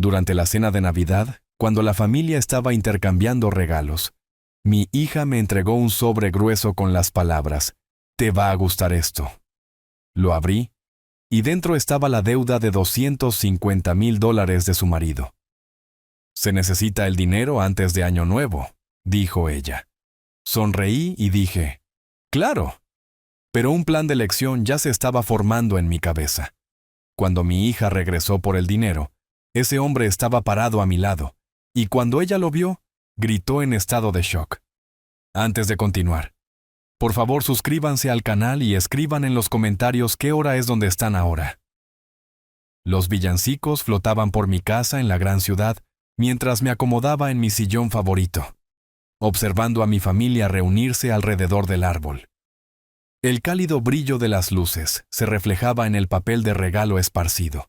Durante la cena de Navidad, cuando la familia estaba intercambiando regalos, mi hija me entregó un sobre grueso con las palabras: «Te va a gustar esto». Lo abrí, y dentro estaba la deuda de $250,000 de su marido. «Se necesita el dinero antes de Año Nuevo», dijo ella. Sonreí y dije: «Claro». Pero un plan de elección ya se estaba formando en mi cabeza. Cuando mi hija regresó por el dinero, ese hombre estaba parado a mi lado, y cuando ella lo vio, gritó en estado de shock. Antes de continuar, por favor suscríbanse al canal y escriban en los comentarios qué hora es donde están ahora. Los villancicos flotaban por mi casa en la gran ciudad mientras me acomodaba en mi sillón favorito, observando a mi familia reunirse alrededor del árbol. El cálido brillo de las luces se reflejaba en el papel de regalo esparcido,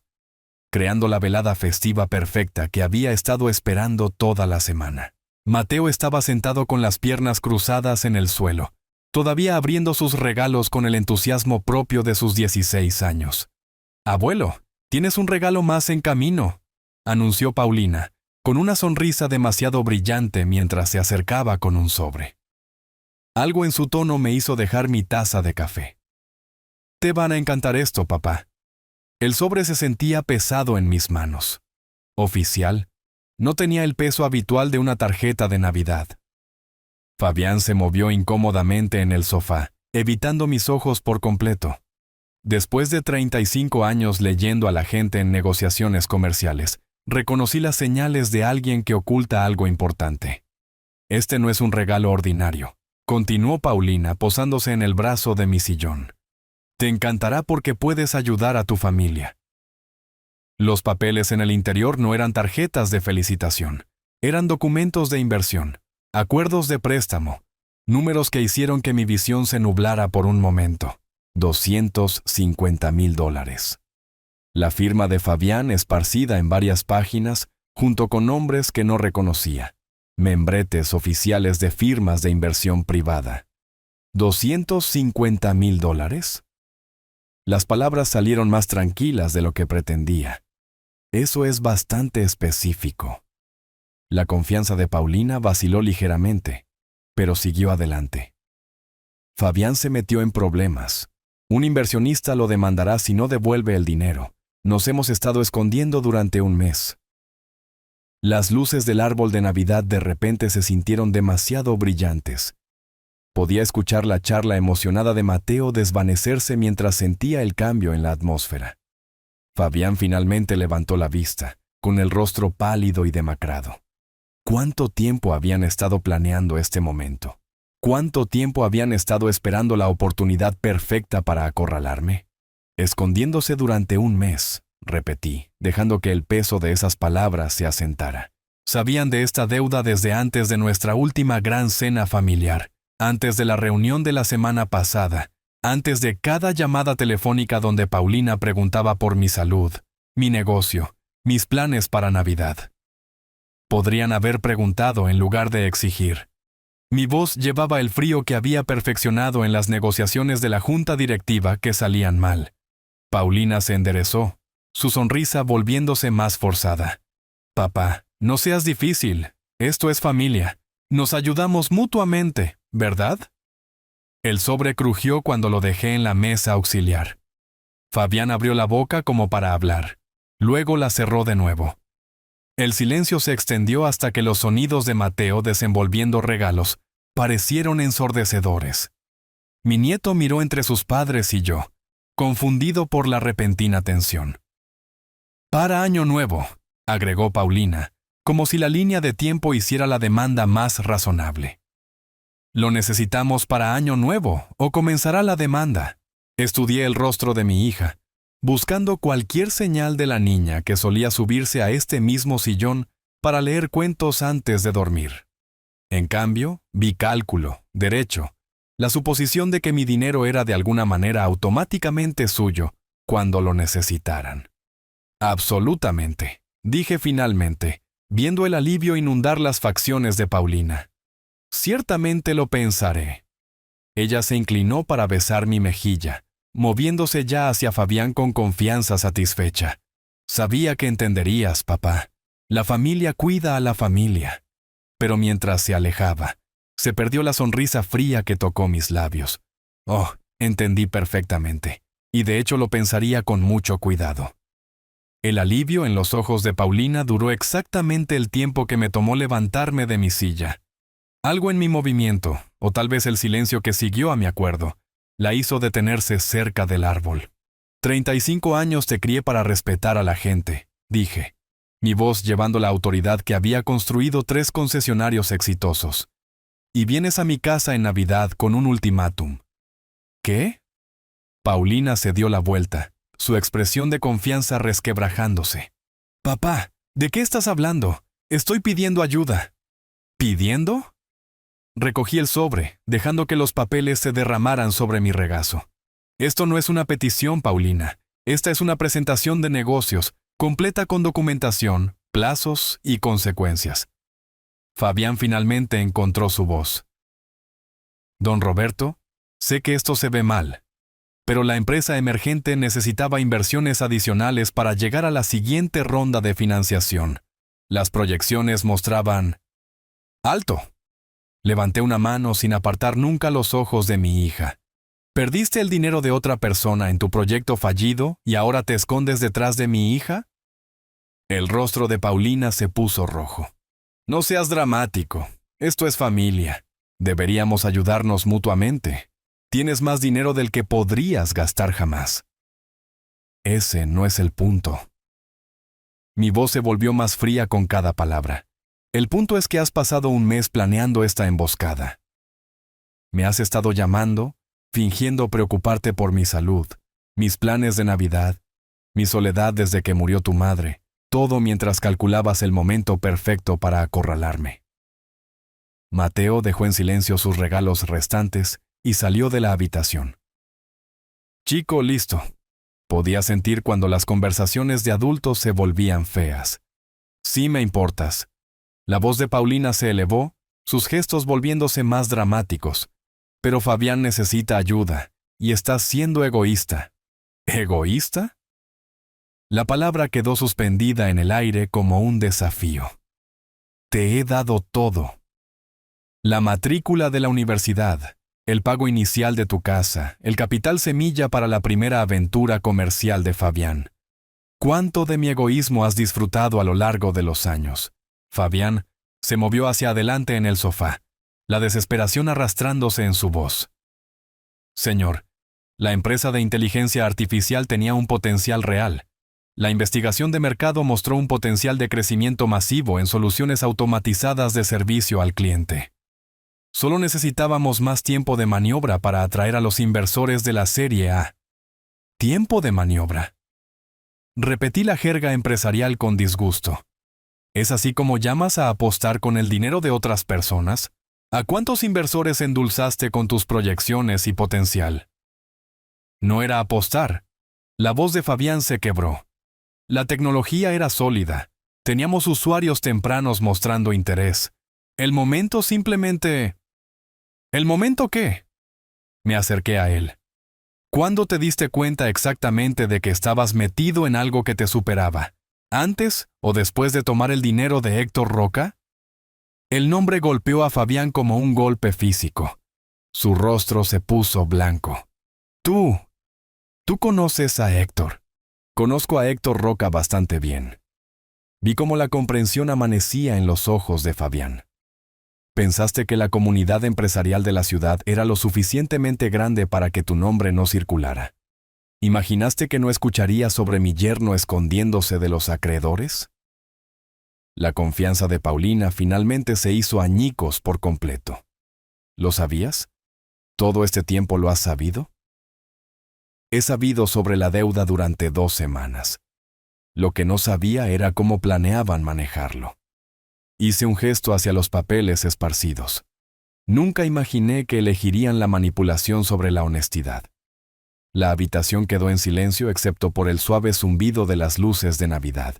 creando la velada festiva perfecta que había estado esperando toda la semana. Mateo estaba sentado con las piernas cruzadas en el suelo, todavía abriendo sus regalos con el entusiasmo propio de sus 16 años. «Abuelo, tienes un regalo más en camino», anunció Paulina, con una sonrisa demasiado brillante mientras se acercaba con un sobre. Algo en su tono me hizo dejar mi taza de café. «Te van a encantar esto, papá». El sobre se sentía pesado en mis manos. Oficial, no tenía el peso habitual de una tarjeta de Navidad. Fabián se movió incómodamente en el sofá, evitando mis ojos por completo. Después de 35 años leyendo a la gente en negociaciones comerciales, reconocí las señales de alguien que oculta algo importante. «Este no es un regalo ordinario», continuó Paulina posándose en el brazo de mi sillón. «Te encantará porque puedes ayudar a tu familia». Los papeles en el interior no eran tarjetas de felicitación, eran documentos de inversión, acuerdos de préstamo, números que hicieron que mi visión se nublara por un momento. $250,000. La firma de Fabián esparcida en varias páginas, junto con nombres que no reconocía. Membretes oficiales de firmas de inversión privada. $250,000. Las palabras salieron más tranquilas de lo que pretendía. Eso es bastante específico. La confianza de Paulina vaciló ligeramente, pero siguió adelante. Fabián se metió en problemas. Un inversionista lo demandará si no devuelve el dinero. Nos hemos estado escondiendo durante un mes. Las luces del árbol de Navidad de repente se sintieron demasiado brillantes. Podía escuchar la charla emocionada de Mateo desvanecerse mientras sentía el cambio en la atmósfera. Fabián finalmente levantó la vista, con el rostro pálido y demacrado. ¿Cuánto tiempo habían estado planeando este momento? ¿Cuánto tiempo habían estado esperando la oportunidad perfecta para acorralarme? Escondiéndose durante un mes, repetí, dejando que el peso de esas palabras se asentara. Sabían de esta deuda desde antes de nuestra última gran cena familiar, antes de la reunión de la semana pasada, antes de cada llamada telefónica donde Paulina preguntaba por mi salud, mi negocio, mis planes para Navidad. Podrían haber preguntado en lugar de exigir. Mi voz llevaba el frío que había perfeccionado en las negociaciones de la junta directiva que salían mal. Paulina se enderezó, su sonrisa volviéndose más forzada. «Papá, no seas difícil. Esto es familia. Nos ayudamos mutuamente, ¿verdad?» El sobre crujió cuando lo dejé en la mesa auxiliar. Fabián abrió la boca como para hablar. Luego la cerró de nuevo. El silencio se extendió hasta que los sonidos de Mateo desenvolviendo regalos parecieron ensordecedores. Mi nieto miró entre sus padres y yo, confundido por la repentina tensión. «Para Año Nuevo», agregó Paulina, como si la línea de tiempo hiciera la demanda más razonable. «Lo necesitamos para Año Nuevo, o comenzará la demanda». Estudié el rostro de mi hija, buscando cualquier señal de la niña que solía subirse a este mismo sillón para leer cuentos antes de dormir. En cambio, vi cálculo, derecho, la suposición de que mi dinero era de alguna manera automáticamente suyo cuando lo necesitaran. «Absolutamente», dije finalmente, viendo el alivio inundar las facciones de Paulina. «Ciertamente lo pensaré». Ella se inclinó para besar mi mejilla, moviéndose ya hacia Fabián con confianza satisfecha. «Sabía que entenderías, papá. La familia cuida a la familia. Pero mientras se alejaba, se perdió la sonrisa fría que tocó mis labios. Oh, entendí perfectamente, y de hecho lo pensaría con mucho cuidado. El alivio en los ojos de Paulina duró exactamente el tiempo que me tomó levantarme de mi silla. Algo en mi movimiento, o tal vez el silencio que siguió a mi acuerdo, la hizo detenerse cerca del árbol. 35 años te crié para respetar a la gente, dije, mi voz llevando la autoridad que había construido 3 concesionarios exitosos. Y vienes a mi casa en Navidad con un ultimátum. ¿Qué? Paulina se dio la vuelta, su expresión de confianza resquebrajándose. Papá, ¿de qué estás hablando? Estoy pidiendo ayuda. ¿Pidiendo? Recogí el sobre, dejando que los papeles se derramaran sobre mi regazo. Esto no es una petición, Paulina. Esta es una presentación de negocios, completa con documentación, plazos y consecuencias. Fabián finalmente encontró su voz. Don Roberto, sé que esto se ve mal, pero la empresa emergente necesitaba inversiones adicionales para llegar a la siguiente ronda de financiación. Las proyecciones mostraban... ¡Alto! Levanté una mano sin apartar nunca los ojos de mi hija. ¿Perdiste el dinero de otra persona en tu proyecto fallido y ahora te escondes detrás de mi hija? El rostro de Paulina se puso rojo. No seas dramático. Esto es familia. Deberíamos ayudarnos mutuamente. Tienes más dinero del que podrías gastar jamás. Ese no es el punto. Mi voz se volvió más fría con cada palabra. El punto es que has pasado un mes planeando esta emboscada. Me has estado llamando, fingiendo preocuparte por mi salud, mis planes de Navidad, mi soledad desde que murió tu madre, todo mientras calculabas el momento perfecto para acorralarme. Mateo dejó en silencio sus regalos restantes y salió de la habitación. Chico listo. Podía sentir cuando las conversaciones de adultos se volvían feas. Sí me importas. La voz de Paulina se elevó, sus gestos volviéndose más dramáticos. Pero Fabián necesita ayuda, y estás siendo egoísta. ¿Egoísta? La palabra quedó suspendida en el aire como un desafío. Te he dado todo. La matrícula de la universidad, el pago inicial de tu casa, el capital semilla para la primera aventura comercial de Fabián. ¿Cuánto de mi egoísmo has disfrutado a lo largo de los años? Fabián se movió hacia adelante en el sofá, la desesperación arrastrándose en su voz. Señor, la empresa de inteligencia artificial tenía un potencial real. La investigación de mercado mostró un potencial de crecimiento masivo en soluciones automatizadas de servicio al cliente. Solo necesitábamos más tiempo de maniobra para atraer a los inversores de la Serie A. ¿Tiempo de maniobra? Repetí la jerga empresarial con disgusto. ¿Es así como llamas a apostar con el dinero de otras personas? ¿A cuántos inversores endulzaste con tus proyecciones y potencial? No era apostar. La voz de Fabián se quebró. La tecnología era sólida. Teníamos usuarios tempranos mostrando interés. El momento simplemente... ¿El momento qué? Me acerqué a él. ¿Cuándo te diste cuenta exactamente de que estabas metido en algo que te superaba? ¿Antes o después de tomar el dinero de Héctor Roca? El nombre golpeó a Fabián como un golpe físico. Su rostro se puso blanco. Tú conoces a Héctor. Conozco a Héctor Roca bastante bien. Vi cómo la comprensión amanecía en los ojos de Fabián. Pensaste que la comunidad empresarial de la ciudad era lo suficientemente grande para que tu nombre no circulara. ¿Imaginaste que no escucharía sobre mi yerno escondiéndose de los acreedores? La confianza de Paulina finalmente se hizo añicos por completo. ¿Lo sabías? ¿Todo este tiempo lo has sabido? He sabido sobre la deuda durante 2 semanas. Lo que no sabía era cómo planeaban manejarlo. Hice un gesto hacia los papeles esparcidos. Nunca imaginé que elegirían la manipulación sobre la honestidad. La habitación quedó en silencio excepto por el suave zumbido de las luces de Navidad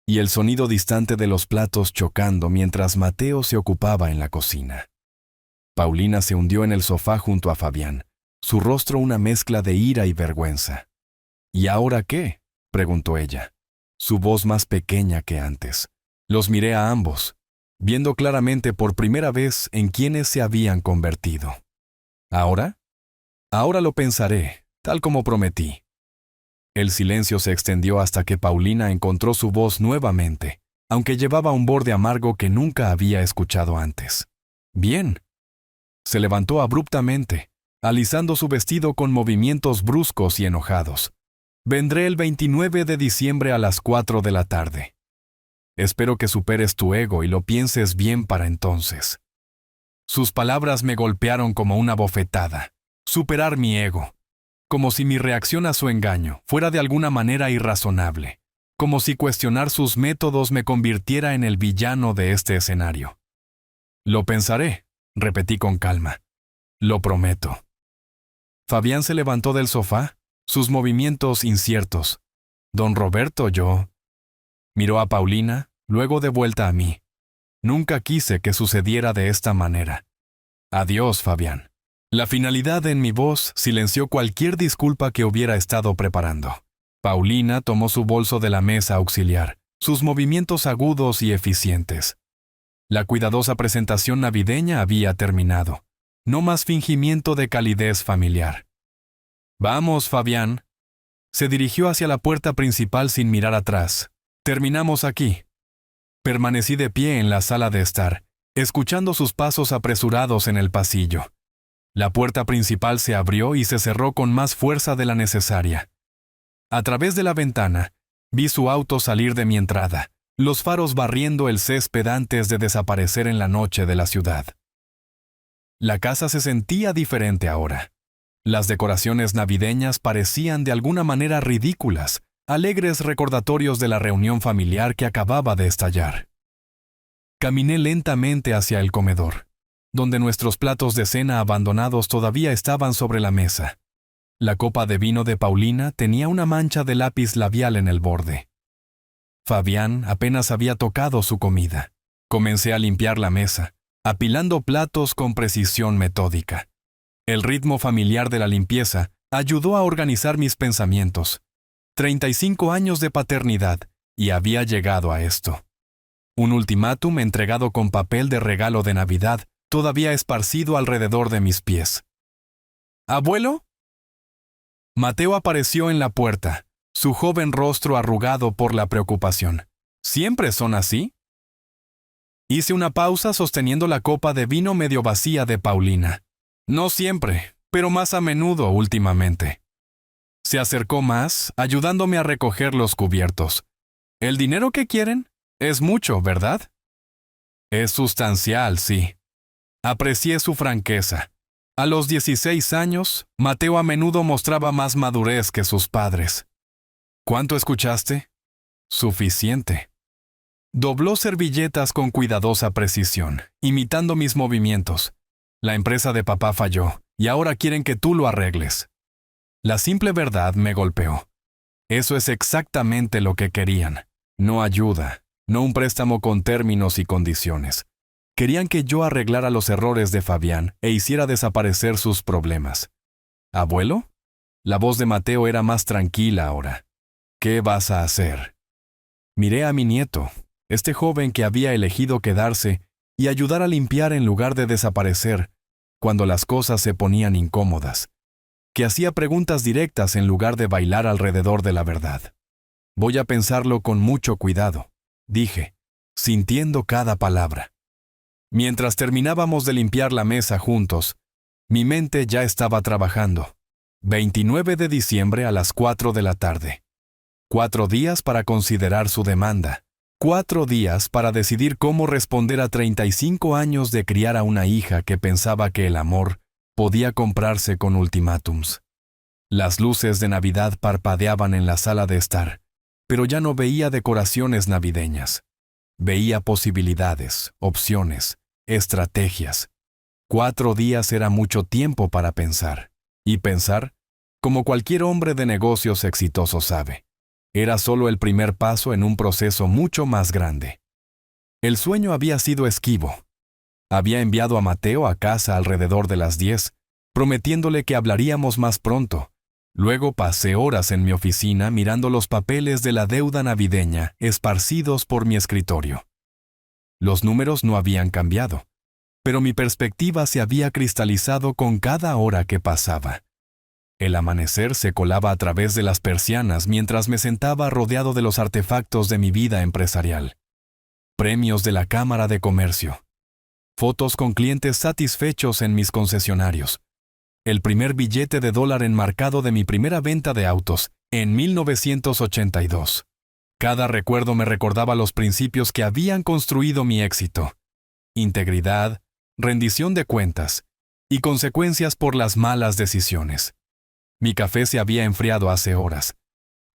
y el sonido distante de los platos chocando mientras Mateo se ocupaba en la cocina. Paulina se hundió en el sofá junto a Fabián, su rostro una mezcla de ira y vergüenza. ¿Y ahora qué?, preguntó ella, su voz más pequeña que antes. Los miré a ambos, viendo claramente por primera vez en quiénes se habían convertido. ¿Ahora? Ahora lo pensaré, tal como prometí. El silencio se extendió hasta que Paulina encontró su voz nuevamente, aunque llevaba un borde amargo que nunca había escuchado antes. Bien. Se levantó abruptamente, alisando su vestido con movimientos bruscos y enojados. Vendré el 29 de diciembre a las 4 de la tarde. Espero que superes tu ego y lo pienses bien para entonces. Sus palabras me golpearon como una bofetada. Superar mi ego. Como si mi reacción a su engaño fuera de alguna manera irrazonable. Como si cuestionar sus métodos me convirtiera en el villano de este escenario. Lo pensaré, repetí con calma. Lo prometo. Fabián se levantó del sofá, sus movimientos inciertos. Don Roberto, yo... Miró a Paulina, luego de vuelta a mí. Nunca quise que sucediera de esta manera. Adiós, Fabián. La finalidad en mi voz silenció cualquier disculpa que hubiera estado preparando. Paulina tomó su bolso de la mesa auxiliar, sus movimientos agudos y eficientes. La cuidadosa presentación navideña había terminado. No más fingimiento de calidez familiar. Vamos, Fabián. Se dirigió hacia la puerta principal sin mirar atrás. Terminamos aquí. Permanecí de pie en la sala de estar, escuchando sus pasos apresurados en el pasillo. La puerta principal se abrió y se cerró con más fuerza de la necesaria. A través de la ventana, vi su auto salir de mi entrada, los faros barriendo el césped antes de desaparecer en la noche de la ciudad. La casa se sentía diferente ahora. Las decoraciones navideñas parecían de alguna manera ridículas, alegres recordatorios de la reunión familiar que acababa de estallar. Caminé lentamente hacia el comedor, donde nuestros platos de cena abandonados todavía estaban sobre la mesa. La copa de vino de Paulina tenía una mancha de lápiz labial en el borde. Fabián apenas había tocado su comida. Comencé a limpiar la mesa, apilando platos con precisión metódica. El ritmo familiar de la limpieza ayudó a organizar mis pensamientos. 35 años de paternidad, y había llegado a esto. Un ultimátum entregado con papel de regalo de Navidad, todavía esparcido alrededor de mis pies. ¿Abuelo? Mateo apareció en la puerta, su joven rostro arrugado por la preocupación. ¿Siempre son así? Hice una pausa sosteniendo la copa de vino medio vacía de Paulina. No siempre, pero más a menudo últimamente. Se acercó más, ayudándome a recoger los cubiertos. ¿El dinero que quieren? Es mucho, ¿verdad? Es sustancial, sí. Aprecié su franqueza. A los 16 años, Mateo a menudo mostraba más madurez que sus padres. ¿Cuánto escuchaste? Suficiente. Dobló servilletas con cuidadosa precisión, imitando mis movimientos. La empresa de papá falló, y ahora quieren que tú lo arregles. La simple verdad me golpeó. Eso es exactamente lo que querían. No ayuda, no un préstamo con términos y condiciones. Querían que yo arreglara los errores de Fabián e hiciera desaparecer sus problemas. ¿Abuelo? La voz de Mateo era más tranquila ahora. ¿Qué vas a hacer? Miré a mi nieto, este joven que había elegido quedarse y ayudar a limpiar en lugar de desaparecer, cuando las cosas se ponían incómodas, que hacía preguntas directas en lugar de bailar alrededor de la verdad. Voy a pensarlo con mucho cuidado, dije, sintiendo cada palabra. Mientras terminábamos de limpiar la mesa juntos, mi mente ya estaba trabajando. 29 de diciembre a las 4 de la tarde. 4 días para considerar su demanda. 4 días para decidir cómo responder a 35 años de criar a una hija que pensaba que el amor podía comprarse con ultimátums. Las luces de Navidad parpadeaban en la sala de estar, pero ya no veía decoraciones navideñas. Veía posibilidades, opciones, estrategias. 4 días era mucho tiempo para pensar. Y pensar, como cualquier hombre de negocios exitoso sabe, era solo el primer paso en un proceso mucho más grande. El sueño había sido esquivo. Había enviado a Mateo a casa alrededor de las 10, prometiéndole que hablaríamos más pronto. Luego pasé horas en mi oficina mirando los papeles de la deuda navideña esparcidos por mi escritorio. Los números no habían cambiado, pero mi perspectiva se había cristalizado con cada hora que pasaba. El amanecer se colaba a través de las persianas mientras me sentaba rodeado de los artefactos de mi vida empresarial. Premios de la Cámara de Comercio. Fotos con clientes satisfechos en mis concesionarios. El primer billete de dólar enmarcado de mi primera venta de autos, en 1982. Cada recuerdo me recordaba los principios que habían construido mi éxito. Integridad, rendición de cuentas y consecuencias por las malas decisiones. Mi café se había enfriado hace horas,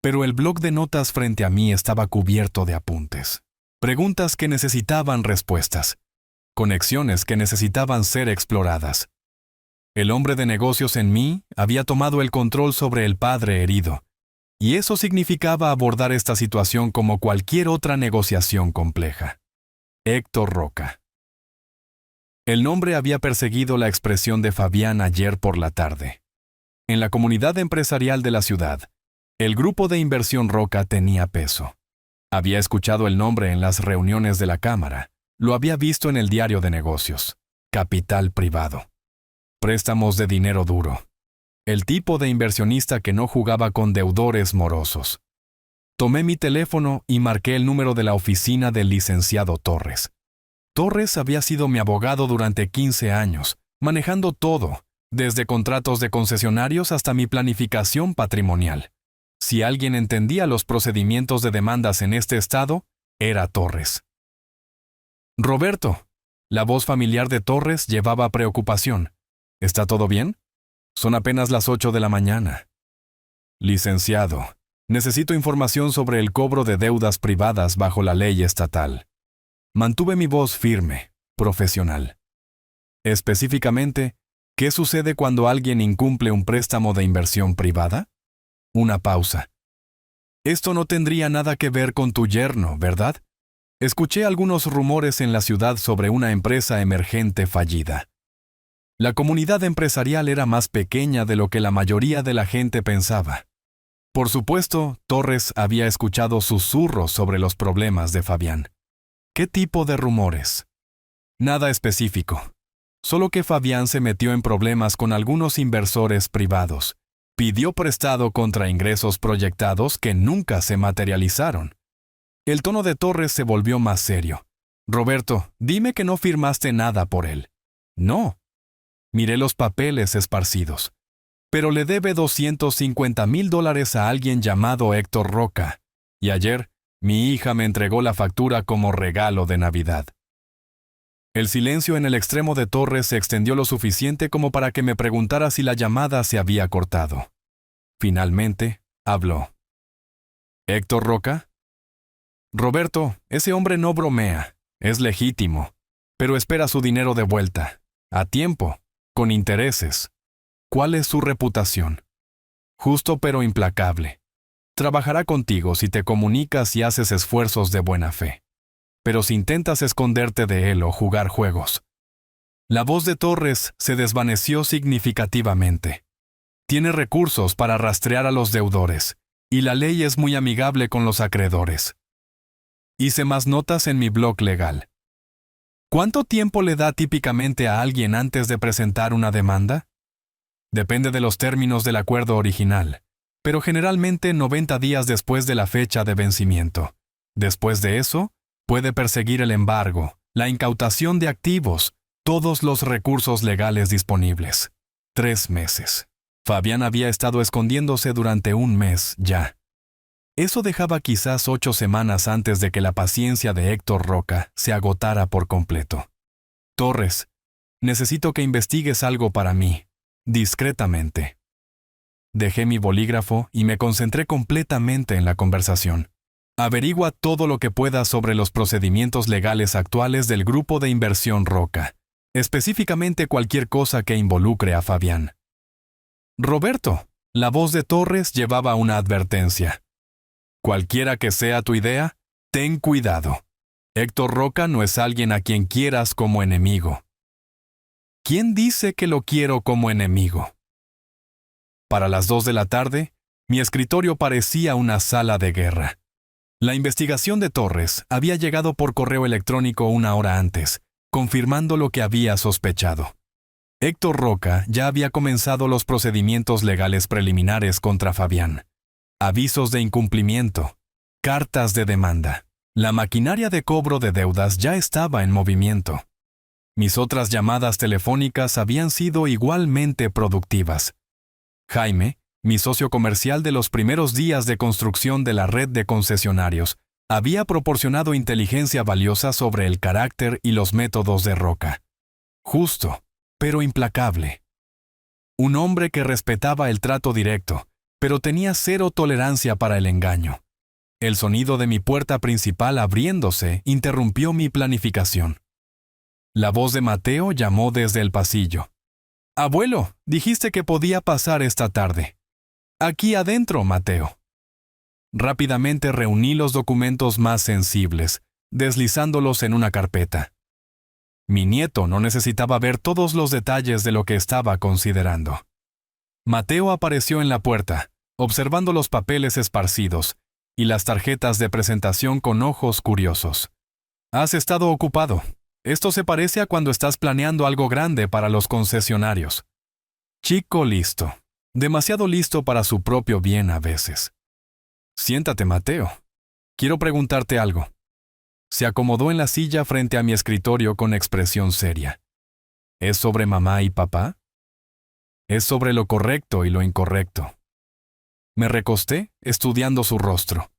pero el bloc de notas frente a mí estaba cubierto de apuntes. Preguntas que necesitaban respuestas. Conexiones que necesitaban ser exploradas. El hombre de negocios en mí había tomado el control sobre el padre herido, y eso significaba abordar esta situación como cualquier otra negociación compleja. Héctor Roca. El nombre había perseguido la expresión de Fabián ayer por la tarde. En la comunidad empresarial de la ciudad, el grupo de inversión Roca tenía peso. Había escuchado el nombre en las reuniones de la Cámara, lo había visto en el diario de negocios. Capital privado. Préstamos de dinero duro. El tipo de inversionista que no jugaba con deudores morosos. Tomé mi teléfono y marqué el número de la oficina del licenciado Torres. Torres había sido mi abogado durante 15 años, manejando todo, desde contratos de concesionarios hasta mi planificación patrimonial. Si alguien entendía los procedimientos de demandas en este estado, era Torres. Roberto. La voz familiar de Torres llevaba preocupación. ¿Está todo bien? Son apenas las 8 de la mañana. Licenciado, necesito información sobre el cobro de deudas privadas bajo la ley estatal. Mantuve mi voz firme, profesional. Específicamente, ¿qué sucede cuando alguien incumple un préstamo de inversión privada? Una pausa. Esto no tendría nada que ver con tu yerno, ¿verdad? Escuché algunos rumores en la ciudad sobre una empresa emergente fallida. La comunidad empresarial era más pequeña de lo que la mayoría de la gente pensaba. Por supuesto, Torres había escuchado susurros sobre los problemas de Fabián. ¿Qué tipo de rumores? Nada específico. Solo que Fabián se metió en problemas con algunos inversores privados. Pidió prestado contra ingresos proyectados que nunca se materializaron. El tono de Torres se volvió más serio. Roberto, dime que no firmaste nada por él. No. Miré los papeles esparcidos. Pero le debe $250,000 a alguien llamado Héctor Roca. Y ayer, mi hija me entregó la factura como regalo de Navidad. El silencio en el extremo de Torres se extendió lo suficiente como para que me preguntara si la llamada se había cortado. Finalmente, habló. ¿Héctor Roca? Roberto, ese hombre no bromea. Es legítimo. Pero espera su dinero de vuelta. A tiempo. Con intereses. ¿Cuál es su reputación? Justo pero implacable. Trabajará contigo si te comunicas y haces esfuerzos de buena fe. Pero si intentas esconderte de él o jugar juegos. La voz de Torres se desvaneció significativamente. Tiene recursos para rastrear a los deudores, y la ley es muy amigable con los acreedores. Hice más notas en mi blog legal. ¿Cuánto tiempo le da típicamente a alguien antes de presentar una demanda? Depende de los términos del acuerdo original, pero generalmente 90 días después de la fecha de vencimiento. Después de eso, puede perseguir el embargo, la incautación de activos, todos los recursos legales disponibles. 3 meses. Fabián había estado escondiéndose durante un mes ya. Eso dejaba quizás 8 semanas antes de que la paciencia de Héctor Roca se agotara por completo. Torres, necesito que investigues algo para mí, discretamente. Dejé mi bolígrafo y me concentré completamente en la conversación. Averigua todo lo que puedas sobre los procedimientos legales actuales del grupo de inversión Roca, específicamente cualquier cosa que involucre a Fabián. Roberto, la voz de Torres llevaba una advertencia. Cualquiera que sea tu idea, ten cuidado. Héctor Roca no es alguien a quien quieras como enemigo. ¿Quién dice que lo quiero como enemigo? Para las 2 de la tarde, mi escritorio parecía una sala de guerra. La investigación de Torres había llegado por correo electrónico una hora antes, confirmando lo que había sospechado. Héctor Roca ya había comenzado los procedimientos legales preliminares contra Fabián. Avisos de incumplimiento, cartas de demanda. La maquinaria de cobro de deudas ya estaba en movimiento. Mis otras llamadas telefónicas habían sido igualmente productivas. Jaime, mi socio comercial de los primeros días de construcción de la red de concesionarios, había proporcionado inteligencia valiosa sobre el carácter y los métodos de Roca. Justo, pero implacable. Un hombre que respetaba el trato directo, pero tenía cero tolerancia para el engaño. El sonido de mi puerta principal abriéndose interrumpió mi planificación. La voz de Mateo llamó desde el pasillo. «Abuelo, dijiste que podía pasar esta tarde». «Aquí adentro, Mateo». Rápidamente reuní los documentos más sensibles, deslizándolos en una carpeta. Mi nieto no necesitaba ver todos los detalles de lo que estaba considerando. Mateo apareció en la puerta, observando los papeles esparcidos y las tarjetas de presentación con ojos curiosos. «Has estado ocupado. Esto se parece a cuando estás planeando algo grande para los concesionarios». Chico listo. Demasiado listo para su propio bien a veces. «Siéntate, Mateo. Quiero preguntarte algo». Se acomodó en la silla frente a mi escritorio con expresión seria. «¿Es sobre mamá y papá?» «Es sobre lo correcto y lo incorrecto». Me recosté, estudiando su rostro.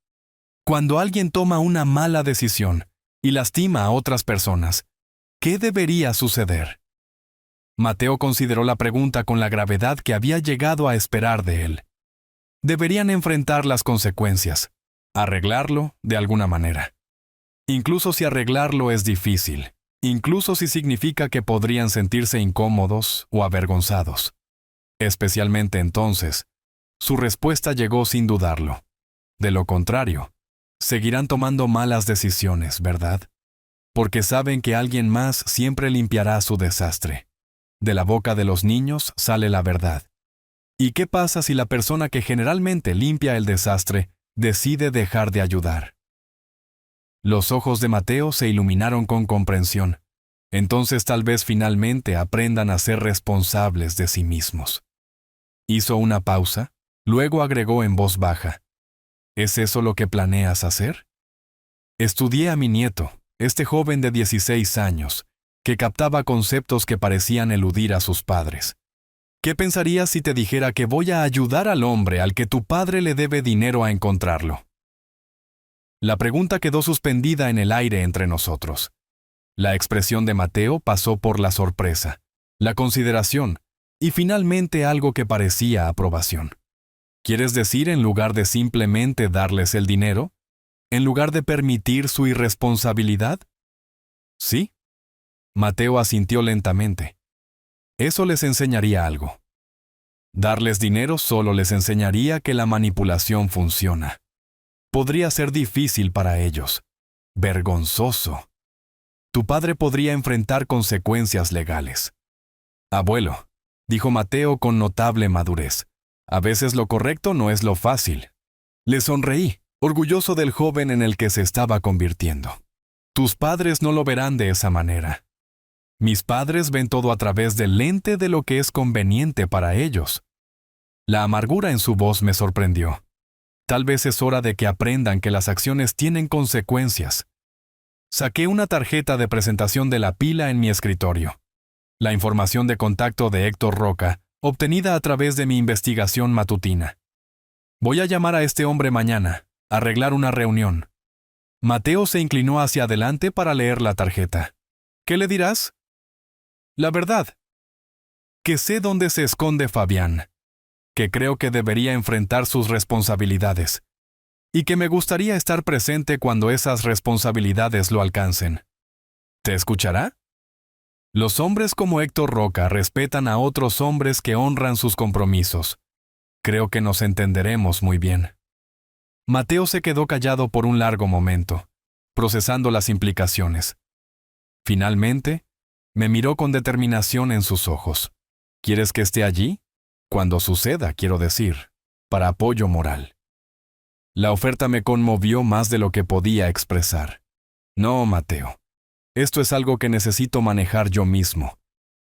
Cuando alguien toma una mala decisión y lastima a otras personas, ¿qué debería suceder? Mateo consideró la pregunta con la gravedad que había llegado a esperar de él. Deberían enfrentar las consecuencias, arreglarlo de alguna manera. Incluso si arreglarlo es difícil, incluso si significa que podrían sentirse incómodos o avergonzados. Especialmente entonces, su respuesta llegó sin dudarlo. De lo contrario, seguirán tomando malas decisiones, ¿verdad? Porque saben que alguien más siempre limpiará su desastre. De la boca de los niños sale la verdad. ¿Y qué pasa si la persona que generalmente limpia el desastre decide dejar de ayudar? Los ojos de Mateo se iluminaron con comprensión. Entonces tal vez finalmente aprendan a ser responsables de sí mismos. Hizo una pausa, luego agregó en voz baja. ¿Es eso lo que planeas hacer? Estudié a mi nieto, este joven de 16 años, que captaba conceptos que parecían eludir a sus padres. ¿Qué pensarías si te dijera que voy a ayudar al hombre al que tu padre le debe dinero a encontrarlo? La pregunta quedó suspendida en el aire entre nosotros. La expresión de Mateo pasó por la sorpresa, la consideración y finalmente algo que parecía aprobación. ¿Quieres decir en lugar de simplemente darles el dinero? ¿En lugar de permitir su irresponsabilidad? ¿Sí? Mateo asintió lentamente. Eso les enseñaría algo. Darles dinero solo les enseñaría que la manipulación funciona. Podría ser difícil para ellos. Vergonzoso. Tu padre podría enfrentar consecuencias legales. Abuelo, dijo Mateo con notable madurez. A veces lo correcto no es lo fácil. Le sonreí, orgulloso del joven en el que se estaba convirtiendo. Tus padres no lo verán de esa manera. Mis padres ven todo a través del lente de lo que es conveniente para ellos. La amargura en su voz me sorprendió. Tal vez es hora de que aprendan que las acciones tienen consecuencias. Saqué una tarjeta de presentación de la pila en mi escritorio. La información de contacto de Héctor Roca, obtenida a través de mi investigación matutina. Voy a llamar a este hombre mañana, arreglar una reunión. Mateo se inclinó hacia adelante para leer la tarjeta. ¿Qué le dirás? La verdad. Que sé dónde se esconde Fabián, que creo que debería enfrentar sus responsabilidades, y que me gustaría estar presente cuando esas responsabilidades lo alcancen. ¿Te escuchará? Los hombres como Héctor Roca respetan a otros hombres que honran sus compromisos. Creo que nos entenderemos muy bien. Mateo se quedó callado por un largo momento, procesando las implicaciones. Finalmente, me miró con determinación en sus ojos. ¿Quieres que esté allí? Cuando suceda, quiero decir, para apoyo moral. La oferta me conmovió más de lo que podía expresar. No, Mateo. Esto es algo que necesito manejar yo mismo.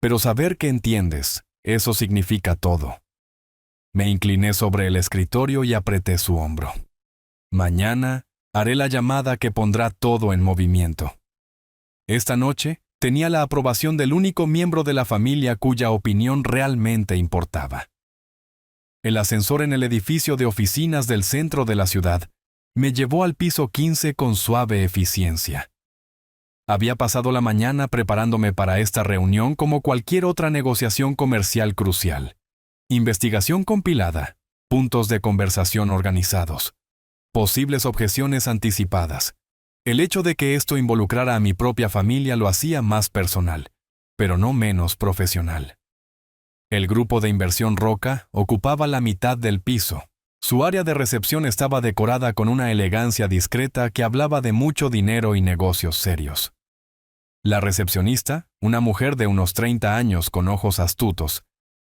Pero saber que entiendes, eso significa todo. Me incliné sobre el escritorio y apreté su hombro. Mañana haré la llamada que pondrá todo en movimiento. Esta noche tenía la aprobación del único miembro de la familia cuya opinión realmente importaba. El ascensor en el edificio de oficinas del centro de la ciudad me llevó al piso 15 con suave eficiencia. Había pasado la mañana preparándome para esta reunión como cualquier otra negociación comercial crucial. Investigación compilada, puntos de conversación organizados, posibles objeciones anticipadas. El hecho de que esto involucrara a mi propia familia lo hacía más personal, pero no menos profesional. El grupo de inversión Roca ocupaba la mitad del piso. Su área de recepción estaba decorada con una elegancia discreta que hablaba de mucho dinero y negocios serios. La recepcionista, una mujer de unos 30 años con ojos astutos,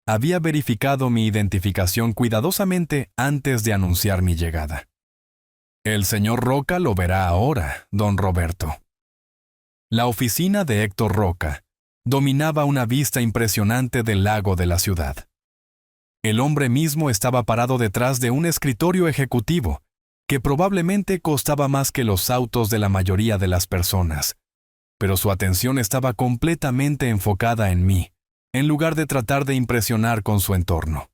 había verificado mi identificación cuidadosamente antes de anunciar mi llegada. El señor Roca lo verá ahora, don Roberto. La oficina de Héctor Roca dominaba una vista impresionante del lago de la ciudad. El hombre mismo estaba parado detrás de un escritorio ejecutivo, que probablemente costaba más que los autos de la mayoría de las personas, pero su atención estaba completamente enfocada en mí, en lugar de tratar de impresionar con su entorno.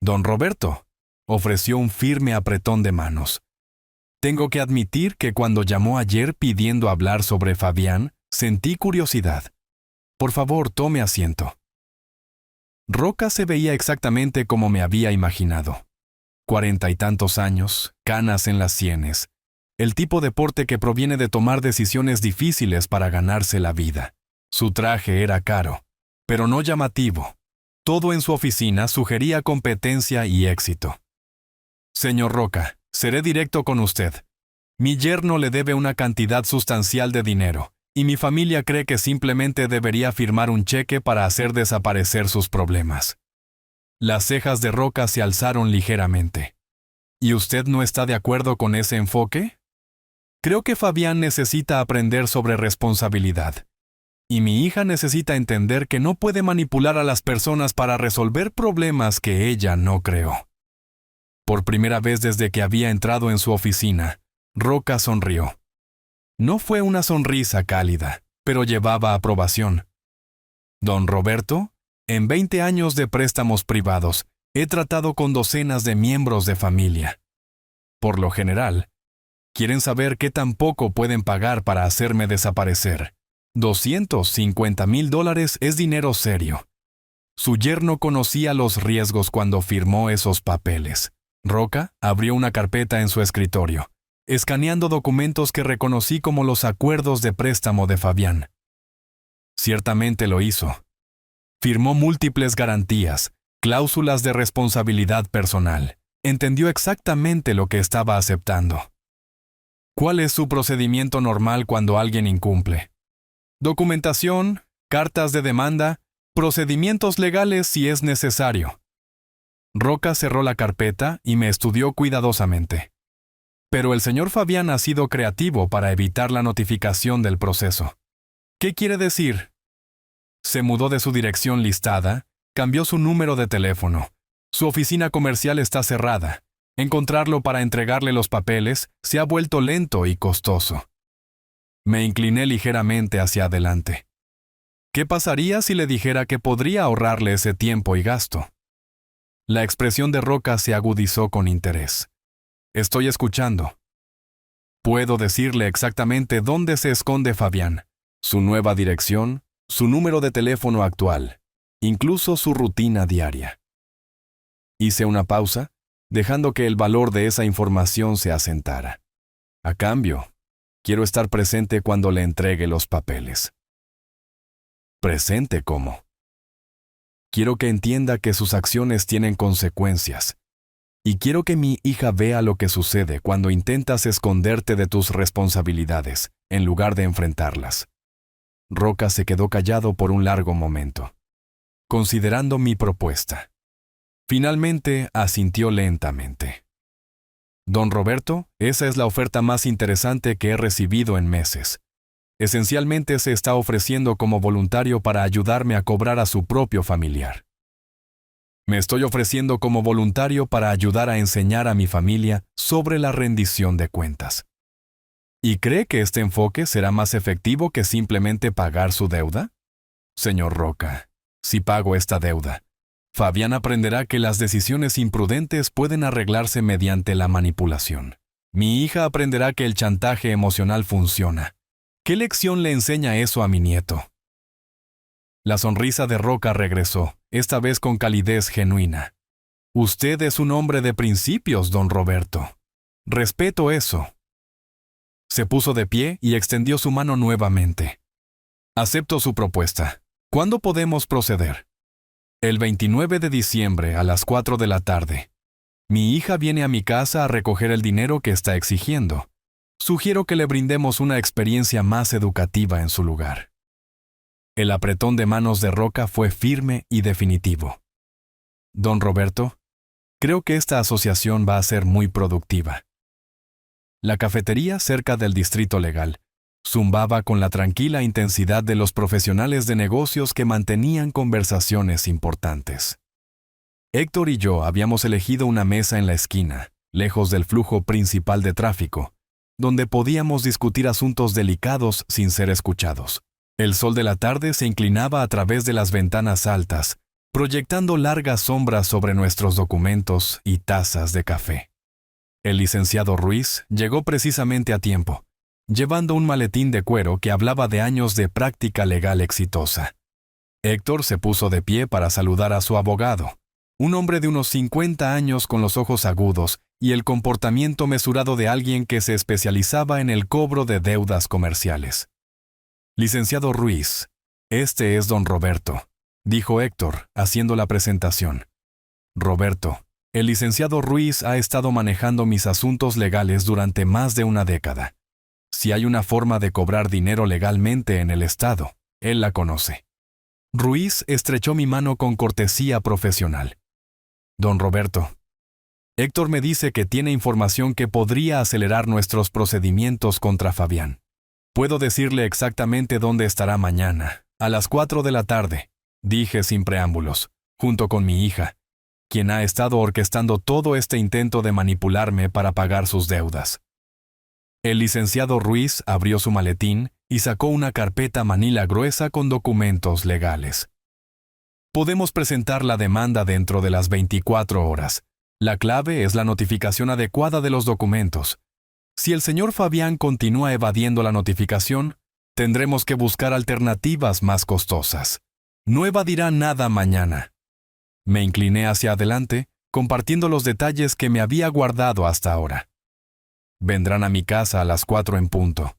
Don Roberto ofreció un firme apretón de manos. Tengo que admitir que cuando llamó ayer pidiendo hablar sobre Fabián, sentí curiosidad. Por favor, tome asiento. Roca se veía exactamente como me había imaginado. 40 y tantos años, canas en las sienes. El tipo de porte que proviene de tomar decisiones difíciles para ganarse la vida. Su traje era caro, pero no llamativo. Todo en su oficina sugería competencia y éxito. Señor Roca, seré directo con usted. Mi yerno le debe una cantidad sustancial de dinero, y mi familia cree que simplemente debería firmar un cheque para hacer desaparecer sus problemas. Las cejas de Roca se alzaron ligeramente. ¿Y usted no está de acuerdo con ese enfoque? Creo que Fabián necesita aprender sobre responsabilidad. Y mi hija necesita entender que no puede manipular a las personas para resolver problemas que ella no creó. Por primera vez desde que había entrado en su oficina, Roca sonrió. No fue una sonrisa cálida, pero llevaba aprobación. Don Roberto, en 20 años de préstamos privados, he tratado con docenas de miembros de familia. Por lo general, quieren saber qué tan poco pueden pagar para hacerme desaparecer. $250,000 es dinero serio. Su yerno conocía los riesgos cuando firmó esos papeles. Roca abrió una carpeta en su escritorio, escaneando documentos que reconocí como los acuerdos de préstamo de Fabián. Ciertamente lo hizo. Firmó múltiples garantías, cláusulas de responsabilidad personal. Entendió exactamente lo que estaba aceptando. ¿Cuál es su procedimiento normal cuando alguien incumple? Documentación, cartas de demanda, procedimientos legales si es necesario. Roca cerró la carpeta y me estudió cuidadosamente. Pero el señor Fabián ha sido creativo para evitar la notificación del proceso. ¿Qué quiere decir? Se mudó de su dirección listada, cambió su número de teléfono. Su oficina comercial está cerrada. Encontrarlo para entregarle los papeles se ha vuelto lento y costoso. Me incliné ligeramente hacia adelante. ¿Qué pasaría si le dijera que podría ahorrarle ese tiempo y gasto? La expresión de Roca se agudizó con interés. Estoy escuchando. Puedo decirle exactamente dónde se esconde Fabián, su nueva dirección, su número de teléfono actual, incluso su rutina diaria. Hice una pausa, dejando que el valor de esa información se asentara. A cambio, quiero estar presente cuando le entregue los papeles. ¿Presente cómo? Quiero que entienda que sus acciones tienen consecuencias. Y quiero que mi hija vea lo que sucede cuando intentas esconderte de tus responsabilidades, en lugar de enfrentarlas. Roca se quedó callado por un largo momento, considerando mi propuesta. Finalmente asintió lentamente. Don Roberto, esa es la oferta más interesante que he recibido en meses. Esencialmente se está ofreciendo como voluntario para ayudarme a cobrar a su propio familiar. Me estoy ofreciendo como voluntario para ayudar a enseñar a mi familia sobre la rendición de cuentas. ¿Y cree que este enfoque será más efectivo que simplemente pagar su deuda? Señor Roca, si pago esta deuda, Fabián aprenderá que las decisiones imprudentes pueden arreglarse mediante la manipulación. Mi hija aprenderá que el chantaje emocional funciona. ¿Qué lección le enseña eso a mi nieto? La sonrisa de Roca regresó, esta vez con calidez genuina. Usted es un hombre de principios, don Roberto. Respeto eso. Se puso de pie y extendió su mano nuevamente. Acepto su propuesta. ¿Cuándo podemos proceder? El 29 de diciembre a las 4 de la tarde. Mi hija viene a mi casa a recoger el dinero que está exigiendo. Sugiero que le brindemos una experiencia más educativa en su lugar. El apretón de manos de Roca fue firme y definitivo. Don Roberto, creo que esta asociación va a ser muy productiva. La cafetería cerca del distrito legal zumbaba con la tranquila intensidad de los profesionales de negocios que mantenían conversaciones importantes. Héctor y yo habíamos elegido una mesa en la esquina, lejos del flujo principal de tráfico, donde podíamos discutir asuntos delicados sin ser escuchados. El sol de la tarde se inclinaba a través de las ventanas altas, proyectando largas sombras sobre nuestros documentos y tazas de café. El licenciado Ruiz llegó precisamente a tiempo, llevando un maletín de cuero que hablaba de años de práctica legal exitosa. Héctor se puso de pie para saludar a su abogado, un hombre de unos 50 años con los ojos agudos y el comportamiento mesurado de alguien que se especializaba en el cobro de deudas comerciales. Licenciado Ruiz, este es don Roberto, dijo Héctor, haciendo la presentación. Roberto, el licenciado Ruiz ha estado manejando mis asuntos legales durante más de una década. Si hay una forma de cobrar dinero legalmente en el Estado, él la conoce. Ruiz estrechó mi mano con cortesía profesional. Don Roberto, Héctor me dice que tiene información que podría acelerar nuestros procedimientos contra Fabián. Puedo decirle exactamente dónde estará mañana, a las 4 de la tarde, dije sin preámbulos, junto con mi hija, quien ha estado orquestando todo este intento de manipularme para pagar sus deudas. El licenciado Ruiz abrió su maletín y sacó una carpeta manila gruesa con documentos legales. Podemos presentar la demanda dentro de las 24 horas. La clave es la notificación adecuada de los documentos. Si el señor Fabián continúa evadiendo la notificación, tendremos que buscar alternativas más costosas. No evadirá nada mañana. Me incliné hacia adelante, compartiendo los detalles que me había guardado hasta ahora. Vendrán a mi casa a las 4 en punto.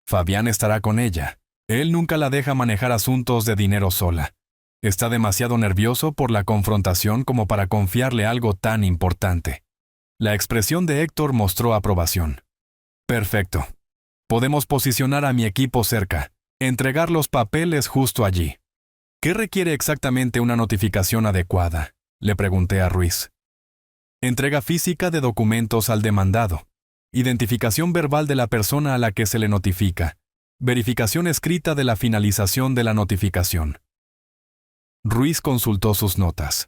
Fabián estará con ella. Él nunca la deja manejar asuntos de dinero sola. Está demasiado nervioso por la confrontación como para confiarle algo tan importante. La expresión de Héctor mostró aprobación. Perfecto. Podemos posicionar a mi equipo cerca, entregar los papeles justo allí. ¿Qué requiere exactamente una notificación adecuada?, le pregunté a Ruiz. Entrega física de documentos al demandado. Identificación verbal de la persona a la que se le notifica. Verificación escrita de la finalización de la notificación. Ruiz consultó sus notas.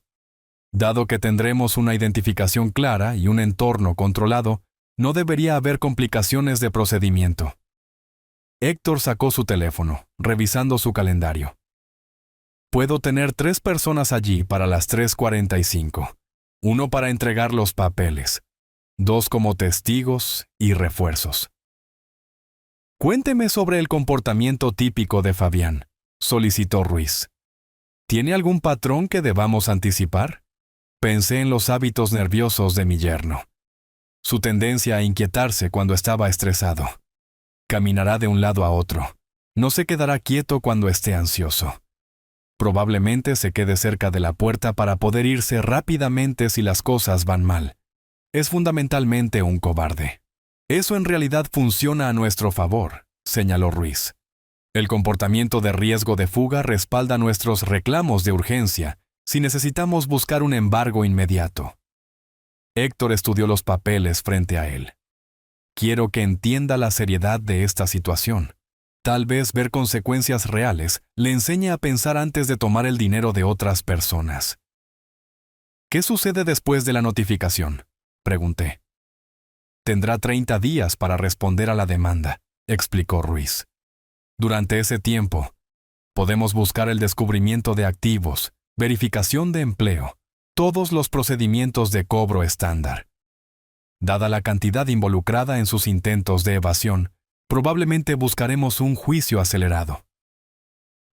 Dado que tendremos una identificación clara y un entorno controlado, no debería haber complicaciones de procedimiento. Héctor sacó su teléfono, revisando su calendario. Puedo tener 3 personas allí para las 3:45. 1 para entregar los papeles. 2 como testigos y refuerzos. Cuénteme sobre el comportamiento típico de Fabián, solicitó Ruiz. ¿Tiene algún patrón que debamos anticipar? Pensé en los hábitos nerviosos de mi yerno. Su tendencia a inquietarse cuando estaba estresado. Caminará de un lado a otro. No se quedará quieto cuando esté ansioso. Probablemente se quede cerca de la puerta para poder irse rápidamente si las cosas van mal. Es fundamentalmente un cobarde. Eso en realidad funciona a nuestro favor, señaló Ruiz. El comportamiento de riesgo de fuga respalda nuestros reclamos de urgencia si necesitamos buscar un embargo inmediato. Héctor estudió los papeles frente a él. Quiero que entienda la seriedad de esta situación. Tal vez ver consecuencias reales le enseñe a pensar antes de tomar el dinero de otras personas. ¿Qué sucede después de la notificación?, pregunté. Tendrá 30 días para responder a la demanda, explicó Ruiz. Durante ese tiempo, podemos buscar el descubrimiento de activos, verificación de empleo, todos los procedimientos de cobro estándar. Dada la cantidad involucrada en sus intentos de evasión, probablemente buscaremos un juicio acelerado.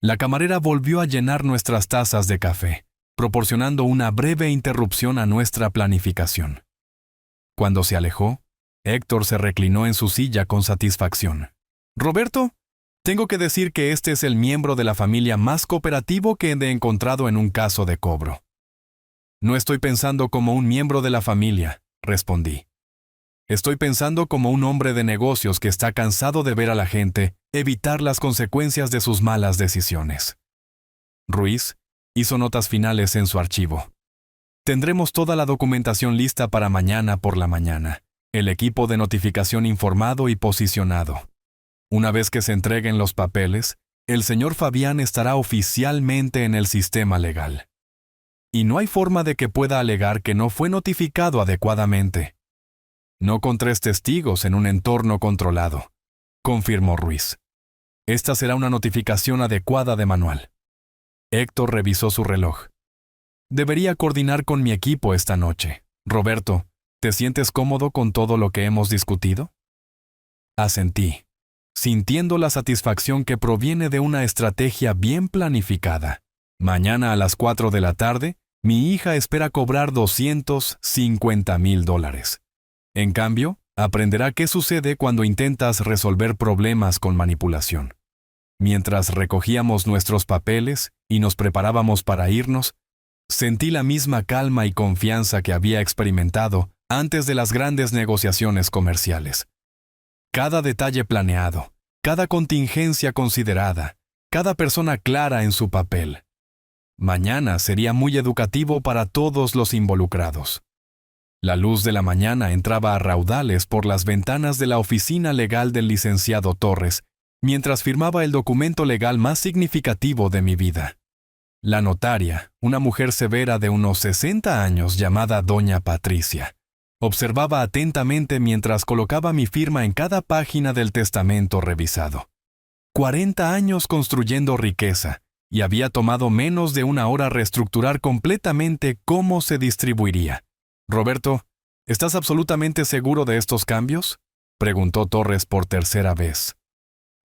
La camarera volvió a llenar nuestras tazas de café, proporcionando una breve interrupción a nuestra planificación. Cuando se alejó, Héctor se reclinó en su silla con satisfacción. «Roberto, tengo que decir que este es el miembro de la familia más cooperativo que he encontrado en un caso de cobro». «No estoy pensando como un miembro de la familia», respondí. «Estoy pensando como un hombre de negocios que está cansado de ver a la gente evitar las consecuencias de sus malas decisiones». Ruiz hizo notas finales en su archivo. «Tendremos toda la documentación lista para mañana por la mañana. El equipo de notificación informado y posicionado. Una vez que se entreguen los papeles, el señor Fabián estará oficialmente en el sistema legal. Y no hay forma de que pueda alegar que no fue notificado adecuadamente. No con 3 testigos en un entorno controlado», confirmó Ruiz. «Esta será una notificación adecuada de manual». Héctor revisó su reloj. «Debería coordinar con mi equipo esta noche. Roberto, ¿te sientes cómodo con todo lo que hemos discutido?» Asentí, sintiendo la satisfacción que proviene de una estrategia bien planificada. Mañana a las 4 de la tarde, mi hija espera cobrar $250,000. En cambio, aprenderá qué sucede cuando intentas resolver problemas con manipulación. Mientras recogíamos nuestros papeles y nos preparábamos para irnos, sentí la misma calma y confianza que había experimentado antes de las grandes negociaciones comerciales. Cada detalle planeado, cada contingencia considerada, cada persona clara en su papel. Mañana sería muy educativo para todos los involucrados. La luz de la mañana entraba a raudales por las ventanas de la oficina legal del licenciado Torres, mientras firmaba el documento legal más significativo de mi vida. La notaria, una mujer severa de unos 60 años llamada Doña Patricia, observaba atentamente mientras colocaba mi firma en cada página del testamento revisado. 40 años construyendo riqueza, y había tomado menos de 1 hora reestructurar completamente cómo se distribuiría. «Roberto, ¿estás absolutamente seguro de estos cambios?», preguntó Torres por tercera vez.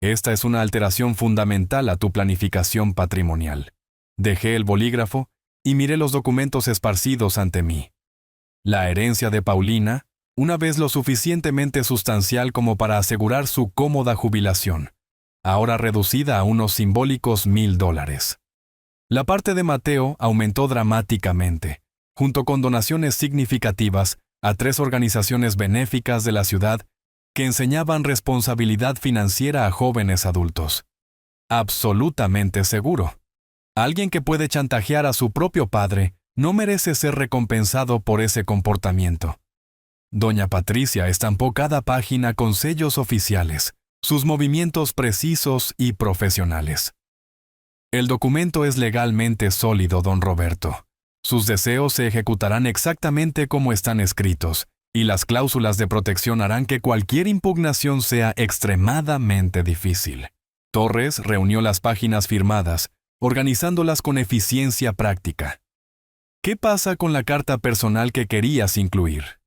«Esta es una alteración fundamental a tu planificación patrimonial». Dejé el bolígrafo y miré los documentos esparcidos ante mí. La herencia de Paulina, una vez lo suficientemente sustancial como para asegurar su cómoda jubilación, ahora reducida a unos simbólicos $1,000. La parte de Mateo aumentó dramáticamente, junto con donaciones significativas a 3 organizaciones benéficas de la ciudad que enseñaban responsabilidad financiera a jóvenes adultos. Absolutamente seguro. Alguien que puede chantajear a su propio padre no merece ser recompensado por ese comportamiento. Doña Patricia estampó cada página con sellos oficiales, sus movimientos precisos y profesionales. «El documento es legalmente sólido, don Roberto. Sus deseos se ejecutarán exactamente como están escritos, y las cláusulas de protección harán que cualquier impugnación sea extremadamente difícil». Torres reunió las páginas firmadas, organizándolas con eficiencia práctica. «¿Qué pasa con la carta personal que querías incluir?».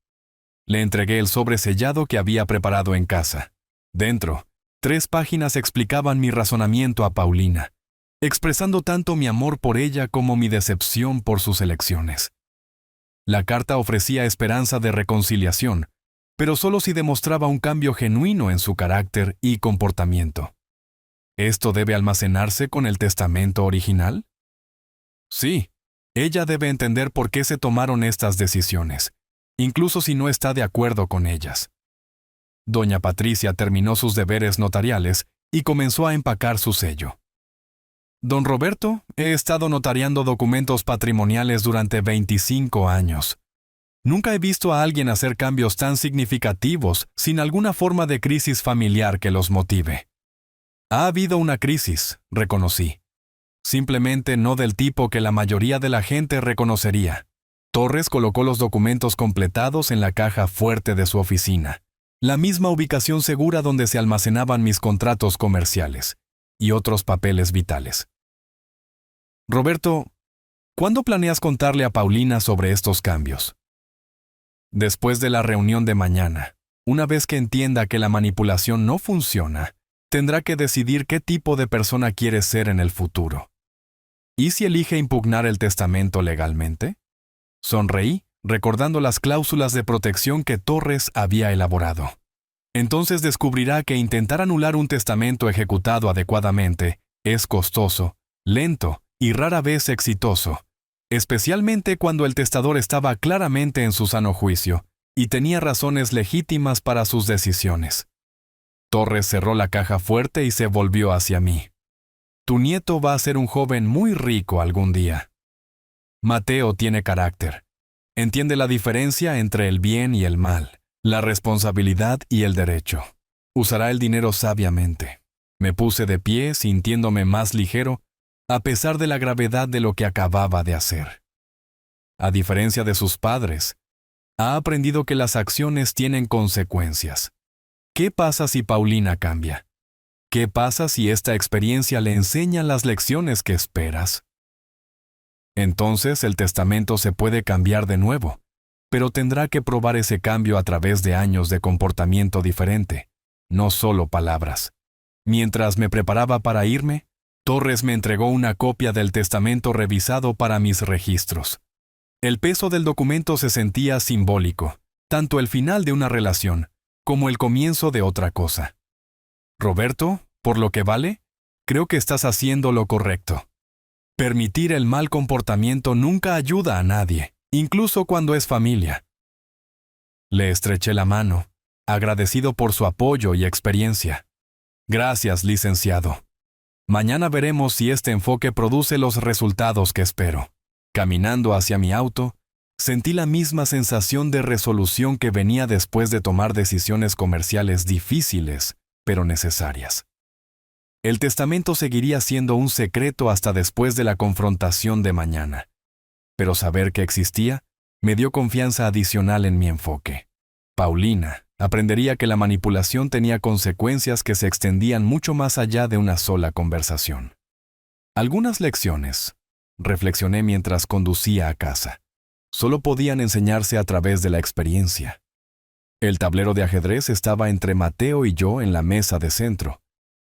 Le entregué el sobre sellado que había preparado en casa. Dentro, 3 páginas explicaban mi razonamiento a Paulina, expresando tanto mi amor por ella como mi decepción por sus elecciones. La carta ofrecía esperanza de reconciliación, pero solo si demostraba un cambio genuino en su carácter y comportamiento. ¿Esto debe almacenarse con el testamento original? Sí, ella debe entender por qué se tomaron estas decisiones, incluso si no está de acuerdo con ellas. Doña Patricia terminó sus deberes notariales y comenzó a empacar su sello. «Don Roberto, he estado notariando documentos patrimoniales durante 25 años. Nunca he visto a alguien hacer cambios tan significativos sin alguna forma de crisis familiar que los motive. Ha habido una crisis, reconocí. Simplemente no del tipo que la mayoría de la gente reconocería. Torres colocó los documentos completados en la caja fuerte de su oficina, la misma ubicación segura donde se almacenaban mis contratos comerciales y otros papeles vitales. Roberto, ¿cuándo planeas contarle a Paulina sobre estos cambios? Después de la reunión de mañana, una vez que entienda que la manipulación no funciona, tendrá que decidir qué tipo de persona quiere ser en el futuro. ¿Y si elige impugnar el testamento legalmente? Sonreí, recordando las cláusulas de protección que Torres había elaborado. Entonces descubrirá que intentar anular un testamento ejecutado adecuadamente es costoso, lento y rara vez exitoso, especialmente cuando el testador estaba claramente en su sano juicio y tenía razones legítimas para sus decisiones. Torres cerró la caja fuerte y se volvió hacia mí. Tu nieto va a ser un joven muy rico algún día. Mateo tiene carácter. Entiende la diferencia entre el bien y el mal, la responsabilidad y el derecho. Usará el dinero sabiamente. Me puse de pie sintiéndome más ligero, a pesar de la gravedad de lo que acababa de hacer. A diferencia de sus padres, ha aprendido que las acciones tienen consecuencias. ¿Qué pasa si Paulina cambia? ¿Qué pasa si esta experiencia le enseña las lecciones que esperas? Entonces el testamento se puede cambiar de nuevo, pero tendrá que probar ese cambio a través de años de comportamiento diferente, no solo palabras. Mientras me preparaba para irme, Torres me entregó una copia del testamento revisado para mis registros. El peso del documento se sentía simbólico, tanto el final de una relación como el comienzo de otra cosa. Roberto, por lo que vale, creo que estás haciendo lo correcto. Permitir el mal comportamiento nunca ayuda a nadie, incluso cuando es familia. Le estreché la mano, agradecido por su apoyo y experiencia. Gracias, licenciado. Mañana veremos si este enfoque produce los resultados que espero. Caminando hacia mi auto, sentí la misma sensación de resolución que venía después de tomar decisiones comerciales difíciles, pero necesarias. El testamento seguiría siendo un secreto hasta después de la confrontación de mañana, pero saber que existía me dio confianza adicional en mi enfoque. Paulina aprendería que la manipulación tenía consecuencias que se extendían mucho más allá de una sola conversación. Algunas lecciones, reflexioné mientras conducía a casa, solo podían enseñarse a través de la experiencia. El tablero de ajedrez estaba entre Mateo y yo en la mesa de centro,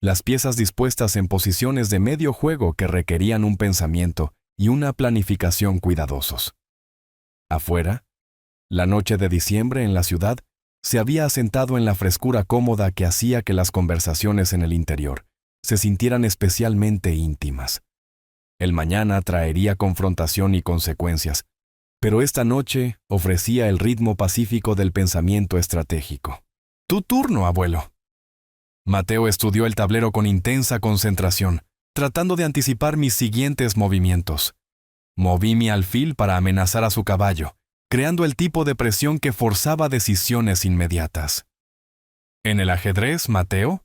las piezas dispuestas en posiciones de medio juego que requerían un pensamiento y una planificación cuidadosos. Afuera, la noche de diciembre en la ciudad se había asentado en la frescura cómoda que hacía que las conversaciones en el interior se sintieran especialmente íntimas. El mañana traería confrontación y consecuencias, pero esta noche ofrecía el ritmo pacífico del pensamiento estratégico. Tu turno, abuelo. Mateo estudió el tablero con intensa concentración, tratando de anticipar mis siguientes movimientos. Moví mi alfil para amenazar a su caballo, creando el tipo de presión que forzaba decisiones inmediatas. En el ajedrez, Mateo,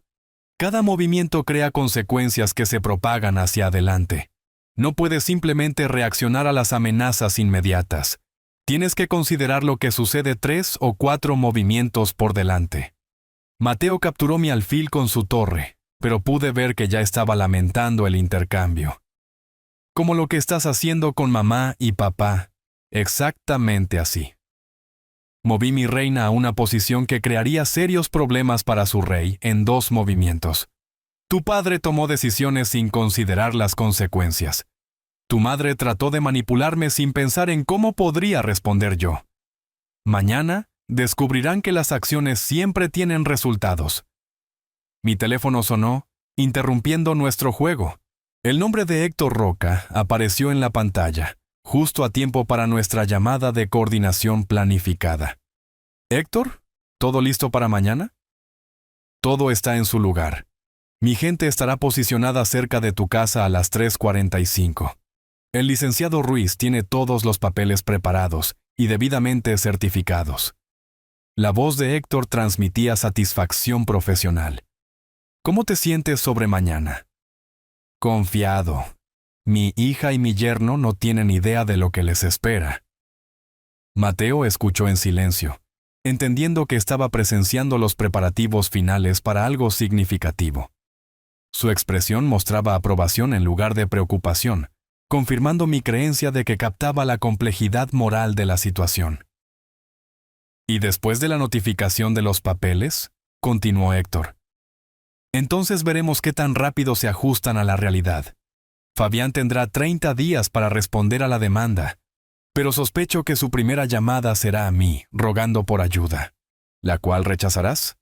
cada movimiento crea consecuencias que se propagan hacia adelante. No puedes simplemente reaccionar a las amenazas inmediatas. Tienes que considerar lo que sucede 3 o 4 movimientos por delante. Mateo capturó mi alfil con su torre, pero pude ver que ya estaba lamentando el intercambio. Como lo que estás haciendo con mamá y papá, exactamente así. Moví mi reina a una posición que crearía serios problemas para su rey en 2 movimientos. Tu padre tomó decisiones sin considerar las consecuencias. Tu madre trató de manipularme sin pensar en cómo podría responder yo. Mañana descubrirán que las acciones siempre tienen resultados. Mi teléfono sonó, interrumpiendo nuestro juego. El nombre de Héctor Roca apareció en la pantalla, justo a tiempo para nuestra llamada de coordinación planificada. ¿Héctor? ¿Todo listo para mañana? Todo está en su lugar. Mi gente estará posicionada cerca de tu casa a las 3:45. El licenciado Ruiz tiene todos los papeles preparados y debidamente certificados. La voz de Héctor transmitía satisfacción profesional. ¿Cómo te sientes sobre mañana? Confiado. Mi hija y mi yerno no tienen idea de lo que les espera. Mateo escuchó en silencio, entendiendo que estaba presenciando los preparativos finales para algo significativo. Su expresión mostraba aprobación en lugar de preocupación, confirmando mi creencia de que captaba la complejidad moral de la situación. ¿Y después de la notificación de los papeles? Continuó Héctor. Entonces veremos qué tan rápido se ajustan a la realidad. Fabián tendrá 30 días para responder a la demanda, pero sospecho que su primera llamada será a mí, rogando por ayuda. ¿La cual rechazarás?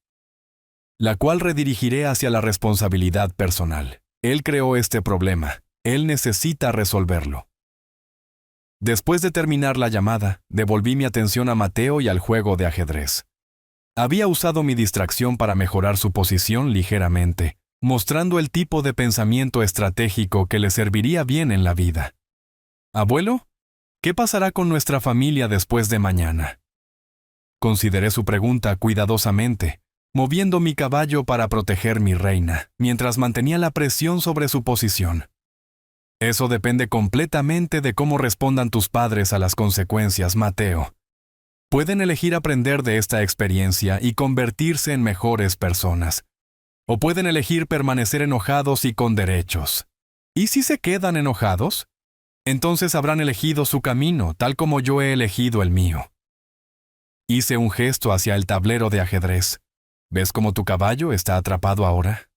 La cual redirigiré hacia la responsabilidad personal. Él creó este problema. Él necesita resolverlo. Después de terminar la llamada, devolví mi atención a Mateo y al juego de ajedrez. Había usado mi distracción para mejorar su posición ligeramente, mostrando el tipo de pensamiento estratégico que le serviría bien en la vida. «Abuelo, ¿qué pasará con nuestra familia después de mañana?». Consideré su pregunta cuidadosamente, moviendo mi caballo para proteger mi reina, mientras mantenía la presión sobre su posición. Eso depende completamente de cómo respondan tus padres a las consecuencias, Mateo. Pueden elegir aprender de esta experiencia y convertirse en mejores personas. O pueden elegir permanecer enojados y con derechos. ¿Y si se quedan enojados? Entonces habrán elegido su camino, tal como yo he elegido el mío. Hice un gesto hacia el tablero de ajedrez. ¿Ves cómo tu caballo está atrapado ahora?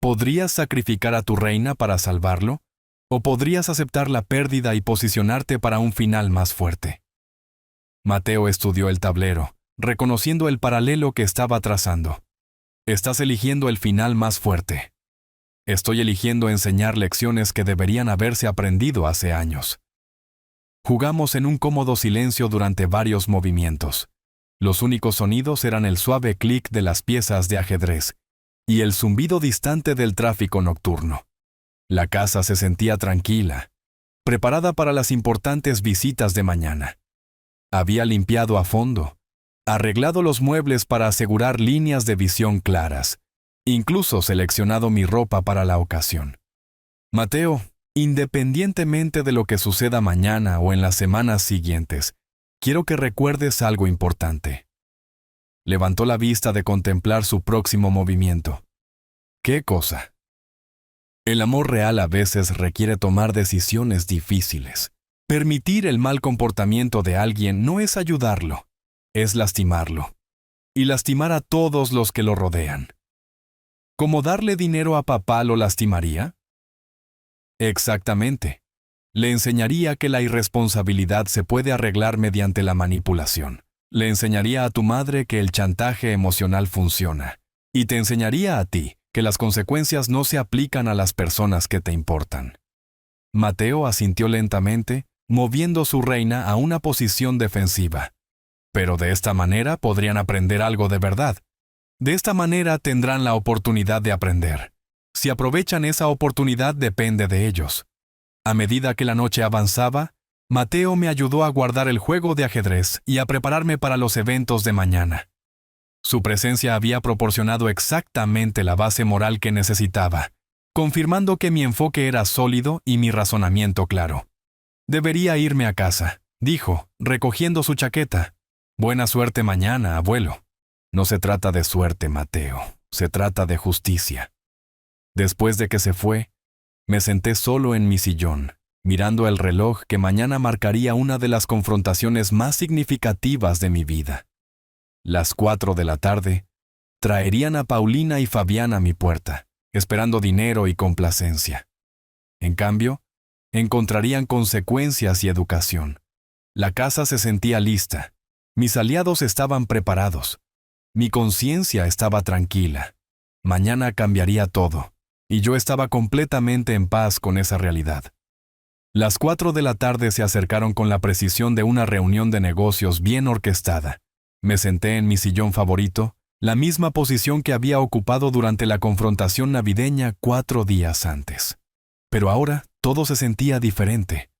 ¿Podrías sacrificar a tu reina para salvarlo? ¿O podrías aceptar la pérdida y posicionarte para un final más fuerte? Mateo estudió el tablero, reconociendo el paralelo que estaba trazando. Estás eligiendo el final más fuerte. Estoy eligiendo enseñar lecciones que deberían haberse aprendido hace años. Jugamos en un cómodo silencio durante varios movimientos. Los únicos sonidos eran el suave clic de las piezas de ajedrez y el zumbido distante del tráfico nocturno. La casa se sentía tranquila, preparada para las importantes visitas de mañana. Había limpiado a fondo, arreglado los muebles para asegurar líneas de visión claras, incluso seleccionado mi ropa para la ocasión. Mateo, independientemente de lo que suceda mañana o en las semanas siguientes, quiero que recuerdes algo importante. Levantó la vista de contemplar su próximo movimiento. ¿Qué cosa? El amor real a veces requiere tomar decisiones difíciles. Permitir el mal comportamiento de alguien no es ayudarlo, es lastimarlo. Y lastimar a todos los que lo rodean. ¿Cómo darle dinero a papá lo lastimaría? Exactamente. Le enseñaría que la irresponsabilidad se puede arreglar mediante la manipulación. Le enseñaría a tu madre que el chantaje emocional funciona. Y te enseñaría a ti que las consecuencias no se aplican a las personas que te importan. Mateo asintió lentamente, moviendo su reina a una posición defensiva. Pero de esta manera podrían aprender algo de verdad. De esta manera tendrán la oportunidad de aprender. Si aprovechan esa oportunidad depende de ellos. A medida que la noche avanzaba, Mateo me ayudó a guardar el juego de ajedrez y a prepararme para los eventos de mañana. Su presencia había proporcionado exactamente la base moral que necesitaba, confirmando que mi enfoque era sólido y mi razonamiento claro. Debería irme a casa, dijo, recogiendo su chaqueta. Buena suerte mañana, abuelo. No se trata de suerte, Mateo, se trata de justicia. Después de que se fue, me senté solo en mi sillón, mirando el reloj que mañana marcaría una de las confrontaciones más significativas de mi vida. Las 4 de la tarde, traerían a Paulina y Fabián a mi puerta, esperando dinero y complacencia. En cambio, encontrarían consecuencias y educación. La casa se sentía lista. Mis aliados estaban preparados. Mi conciencia estaba tranquila. Mañana cambiaría todo, y yo estaba completamente en paz con esa realidad. Las 4 de la tarde se acercaron con la precisión de una reunión de negocios bien orquestada. Me senté en mi sillón favorito, la misma posición que había ocupado durante la confrontación navideña 4 días antes. Pero ahora todo se sentía diferente.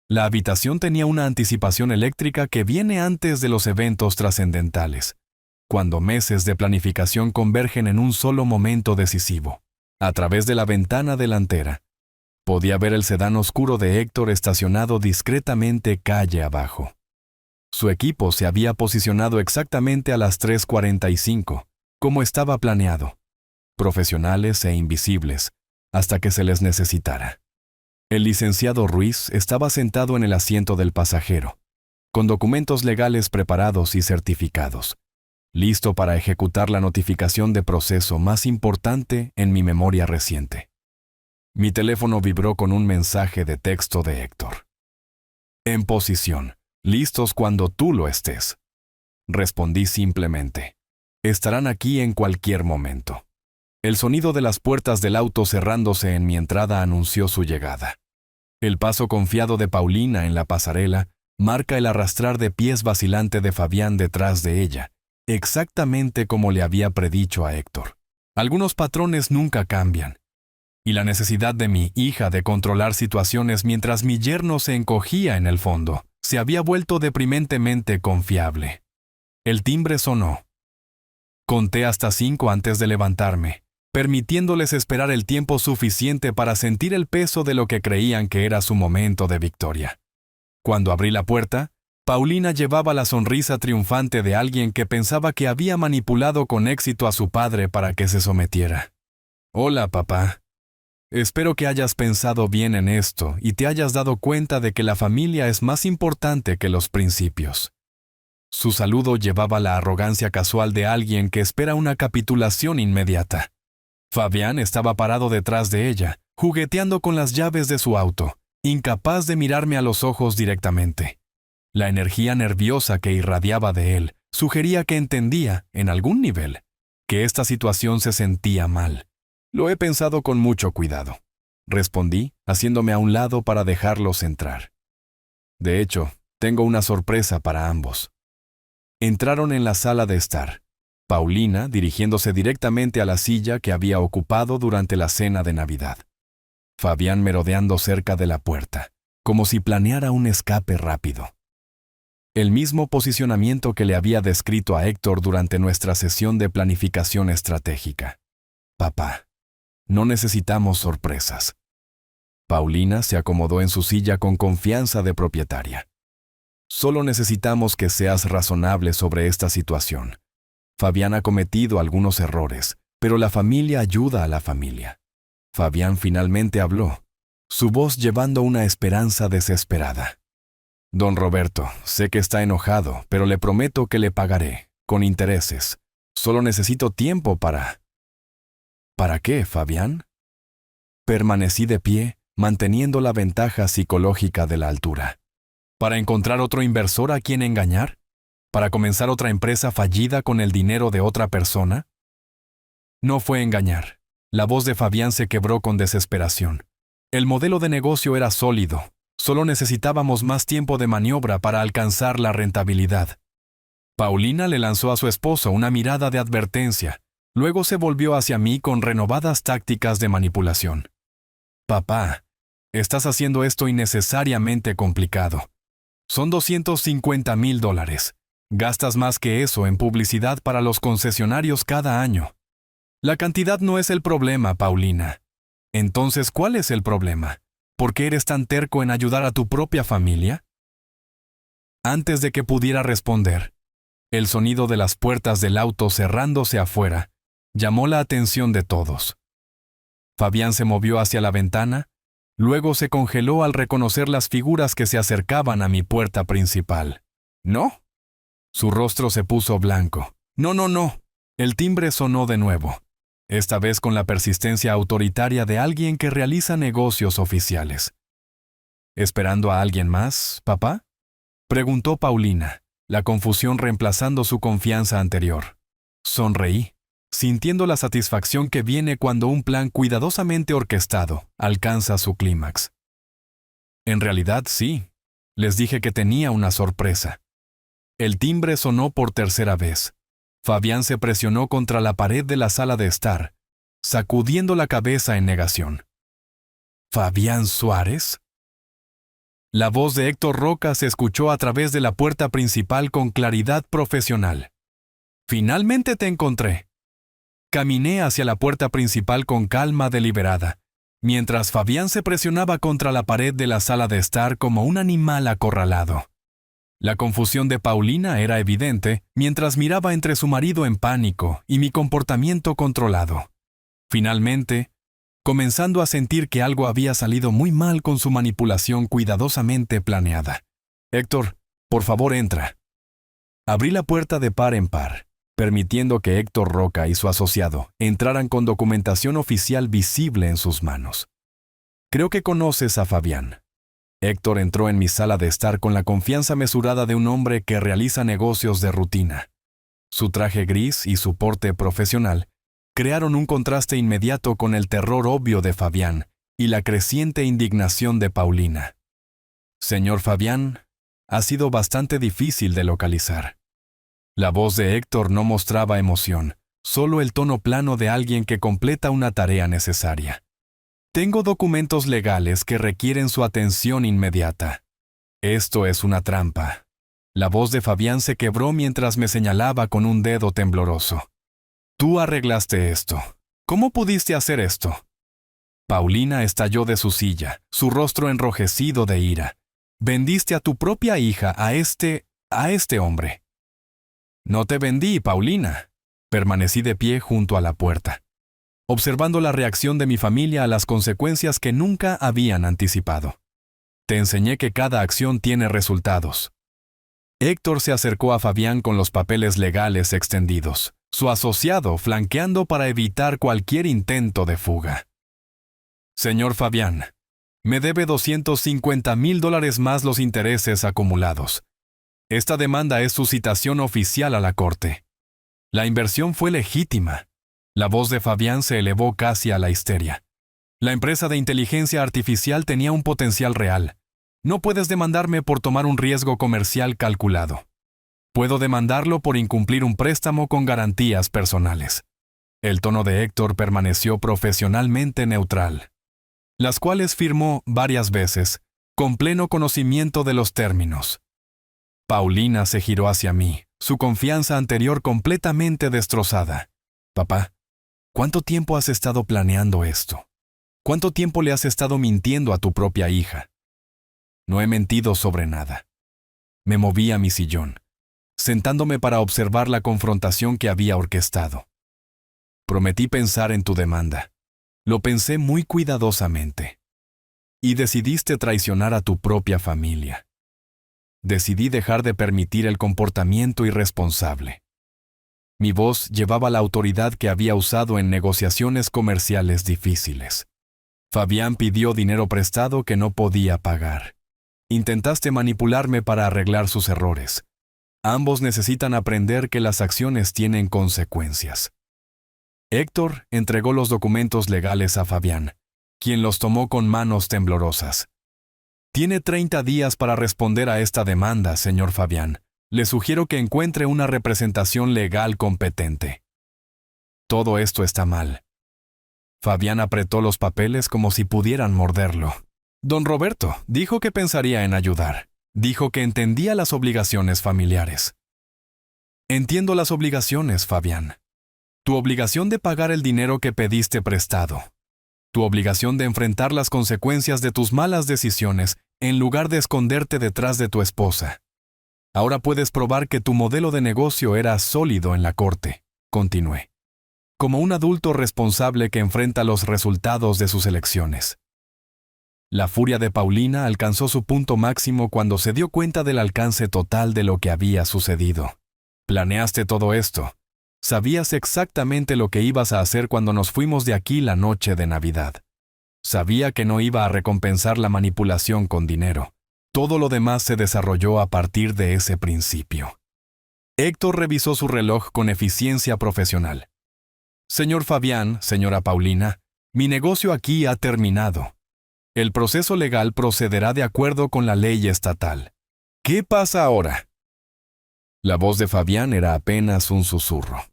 La habitación tenía una anticipación eléctrica que viene antes de los eventos trascendentales, cuando meses de planificación convergen en un solo momento decisivo. A través de la ventana delantera, podía ver el sedán oscuro de Héctor estacionado discretamente calle abajo. Su equipo se había posicionado exactamente a las 3:45, como estaba planeado, profesionales e invisibles, hasta que se les necesitara. El licenciado Ruiz estaba sentado en el asiento del pasajero, con documentos legales preparados y certificados, listo para ejecutar la notificación de proceso más importante en mi memoria reciente. Mi teléfono vibró con un mensaje de texto de Héctor. En posición, listos cuando tú lo estés. Respondí simplemente. Estarán aquí en cualquier momento. El sonido de las puertas del auto cerrándose en mi entrada anunció su llegada. El paso confiado de Paulina en la pasarela marca el arrastrar de pies vacilante de Fabián detrás de ella, exactamente como le había predicho a Héctor. Algunos patrones nunca cambian, y la necesidad de mi hija de controlar situaciones mientras mi yerno se encogía en el fondo se había vuelto deprimentemente confiable. El timbre sonó. Conté hasta 5 antes de levantarme, permitiéndoles esperar el tiempo suficiente para sentir el peso de lo que creían que era su momento de victoria. Cuando abrí la puerta, Paulina llevaba la sonrisa triunfante de alguien que pensaba que había manipulado con éxito a su padre para que se sometiera. «Hola, papá. Espero que hayas pensado bien en esto y te hayas dado cuenta de que la familia es más importante que los principios». Su saludo llevaba la arrogancia casual de alguien que espera una capitulación inmediata. Fabián estaba parado detrás de ella, jugueteando con las llaves de su auto, incapaz de mirarme a los ojos directamente. La energía nerviosa que irradiaba de él sugería que entendía, en algún nivel, que esta situación se sentía mal. «Lo he pensado con mucho cuidado», respondí, haciéndome a un lado para dejarlos entrar. «De hecho, tengo una sorpresa para ambos». Entraron en la sala de estar, Paulina dirigiéndose directamente a la silla que había ocupado durante la cena de Navidad. Fabián merodeando cerca de la puerta, como si planeara un escape rápido. El mismo posicionamiento que le había descrito a Héctor durante nuestra sesión de planificación estratégica. «Papá, no necesitamos sorpresas». Paulina se acomodó en su silla con confianza de propietaria. «Solo necesitamos que seas razonable sobre esta situación. Fabián ha cometido algunos errores, pero la familia ayuda a la familia». Fabián finalmente habló, su voz llevando una esperanza desesperada. «Don Roberto, sé que está enojado, pero le prometo que le pagaré, con intereses. Solo necesito tiempo para...» «¿Para qué, Fabián?» Permanecí de pie, manteniendo la ventaja psicológica de la altura. ¿Para encontrar otro inversor a quien engañar? ¿Para comenzar otra empresa fallida con el dinero de otra persona? No fue engañar. La voz de Fabián se quebró con desesperación. El modelo de negocio era sólido. Solo necesitábamos más tiempo de maniobra para alcanzar la rentabilidad. Paulina le lanzó a su esposo una mirada de advertencia. Luego se volvió hacia mí con renovadas tácticas de manipulación. «Papá, estás haciendo esto innecesariamente complicado. Son $250,000. Gastas más que eso en publicidad para los concesionarios cada año. La cantidad no es el problema, Paulina. Entonces, ¿cuál es el problema? ¿Por qué eres tan terco en ayudar a tu propia familia?» Antes de que pudiera responder, el sonido de las puertas del auto cerrándose afuera llamó la atención de todos. Fabián se movió hacia la ventana, luego se congeló al reconocer las figuras que se acercaban a mi puerta principal. «¿No?» Su rostro se puso blanco. «No, no, no». El timbre sonó de nuevo, esta vez con la persistencia autoritaria de alguien que realiza negocios oficiales. «¿Esperando a alguien más, papá?», preguntó Paulina, la confusión reemplazando su confianza anterior. Sonreí, sintiendo la satisfacción que viene cuando un plan cuidadosamente orquestado alcanza su clímax. «En realidad, sí. Les dije que tenía una sorpresa». El timbre sonó por tercera vez. Fabián se presionó contra la pared de la sala de estar, sacudiendo la cabeza en negación. «¿Fabián Suárez?». La voz de Héctor Roca se escuchó a través de la puerta principal con claridad profesional. «Finalmente te encontré». Caminé hacia la puerta principal con calma deliberada, mientras Fabián se presionaba contra la pared de la sala de estar como un animal acorralado. La confusión de Paulina era evidente mientras miraba entre su marido en pánico y mi comportamiento controlado. Finalmente, comenzando a sentir que algo había salido muy mal con su manipulación cuidadosamente planeada. «Héctor, por favor entra». Abrí la puerta de par en par, permitiendo que Héctor Roca y su asociado entraran con documentación oficial visible en sus manos. «Creo que conoces a Fabián». Héctor entró en mi sala de estar con la confianza mesurada de un hombre que realiza negocios de rutina. Su traje gris y su porte profesional crearon un contraste inmediato con el terror obvio de Fabián y la creciente indignación de Paulina. «Señor Fabián, ha sido bastante difícil de localizar». La voz de Héctor no mostraba emoción, solo el tono plano de alguien que completa una tarea necesaria. «Tengo documentos legales que requieren su atención inmediata». «Esto es una trampa». La voz de Fabián se quebró mientras me señalaba con un dedo tembloroso. «Tú arreglaste esto. ¿Cómo pudiste hacer esto?» Paulina estalló de su silla, su rostro enrojecido de ira. «Vendiste a tu propia hija a este hombre». «No te vendí, Paulina». Permanecí de pie junto a la puerta, observando la reacción de mi familia a las consecuencias que nunca habían anticipado. «Te enseñé que cada acción tiene resultados». Héctor se acercó a Fabián con los papeles legales extendidos, su asociado flanqueando para evitar cualquier intento de fuga. «Señor Fabián, me debe $250,000 más los intereses acumulados. Esta demanda es su citación oficial a la corte». La inversión fue legítima. La voz de Fabián se elevó casi a la histeria. «La empresa de inteligencia artificial tenía un potencial real. No puedes demandarme por tomar un riesgo comercial calculado. Puedo demandarlo por incumplir un préstamo con garantías personales». El tono de Héctor permaneció profesionalmente neutral, las cuales firmó varias veces, con pleno conocimiento de los términos. Paulina se giró hacia mí, su confianza anterior completamente destrozada. «Papá, ¿cuánto tiempo has estado planeando esto? ¿Cuánto tiempo le has estado mintiendo a tu propia hija?» «No he mentido sobre nada». Me moví a mi sillón, sentándome para observar la confrontación que había orquestado. «Prometí pensar en tu demanda. Lo pensé muy cuidadosamente. Y decidiste traicionar a tu propia familia. Decidí dejar de permitir el comportamiento irresponsable». Mi voz llevaba la autoridad que había usado en negociaciones comerciales difíciles. «Fabián pidió dinero prestado que no podía pagar. Intentaste manipularme para arreglar sus errores. Ambos necesitan aprender que las acciones tienen consecuencias». Héctor entregó los documentos legales a Fabián, quien los tomó con manos temblorosas. «Tiene 30 días para responder a esta demanda, señor Fabián. Le sugiero que encuentre una representación legal competente». «Todo esto está mal». Fabián apretó los papeles como si pudieran morderlo. «Don Roberto dijo que pensaría en ayudar. Dijo que entendía las obligaciones familiares». «Entiendo las obligaciones, Fabián. Tu obligación de pagar el dinero que pediste prestado. Tu obligación de enfrentar las consecuencias de tus malas decisiones en lugar de esconderte detrás de tu esposa. Ahora puedes probar que tu modelo de negocio era sólido en la corte», continué, «como un adulto responsable que enfrenta los resultados de sus elecciones». La furia de Paulina alcanzó su punto máximo cuando se dio cuenta del alcance total de lo que había sucedido. «Planeaste todo esto. Sabías exactamente lo que ibas a hacer cuando nos fuimos de aquí la noche de Navidad. Sabía que no iba a recompensar la manipulación con dinero. Todo lo demás se desarrolló a partir de ese principio». Héctor revisó su reloj con eficiencia profesional. «Señor Fabián, señora Paulina, mi negocio aquí ha terminado. El proceso legal procederá de acuerdo con la ley estatal. ¿Qué pasa ahora?». La voz de Fabián era apenas un susurro.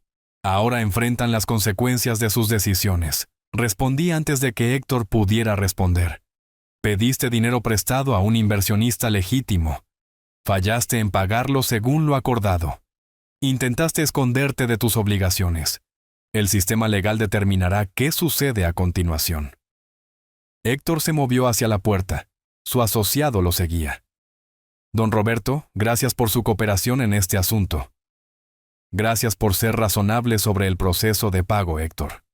«Ahora enfrentan las consecuencias de sus decisiones», respondí antes de que Héctor pudiera responder. Pediste dinero prestado a un inversionista legítimo. Fallaste en pagarlo según lo acordado. Intentaste esconderte de tus obligaciones. El sistema legal determinará qué sucede a continuación. Héctor se movió hacia la puerta. Su asociado lo seguía. Don Roberto, gracias por su cooperación en este asunto. Gracias por ser razonable sobre el proceso de pago, Héctor.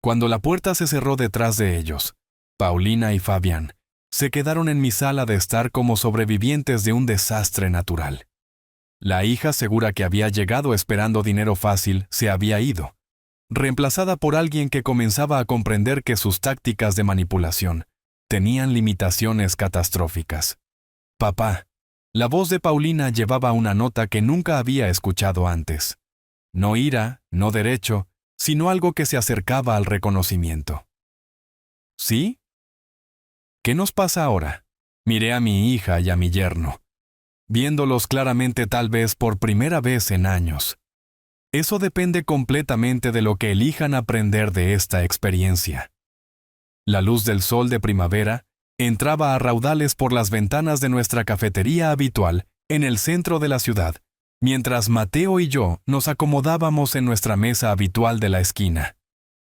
Cuando la puerta se cerró detrás de ellos, Paulina y Fabián se quedaron en mi sala de estar como sobrevivientes de un desastre natural. La hija, segura que había llegado esperando dinero fácil, se había ido, reemplazada por alguien que comenzaba a comprender que sus tácticas de manipulación tenían limitaciones catastróficas. Papá. La voz de Paulina llevaba una nota que nunca había escuchado antes. No ira, no derecho, sino algo que se acercaba al reconocimiento. ¿Sí? ¿Qué nos pasa ahora? Miré a mi hija y a mi yerno, viéndolos claramente tal vez por primera vez en años. Eso depende completamente de lo que elijan aprender de esta experiencia. La luz del sol de primavera entraba a raudales por las ventanas de nuestra cafetería habitual en el centro de la ciudad, mientras Mateo y yo nos acomodábamos en nuestra mesa habitual de la esquina.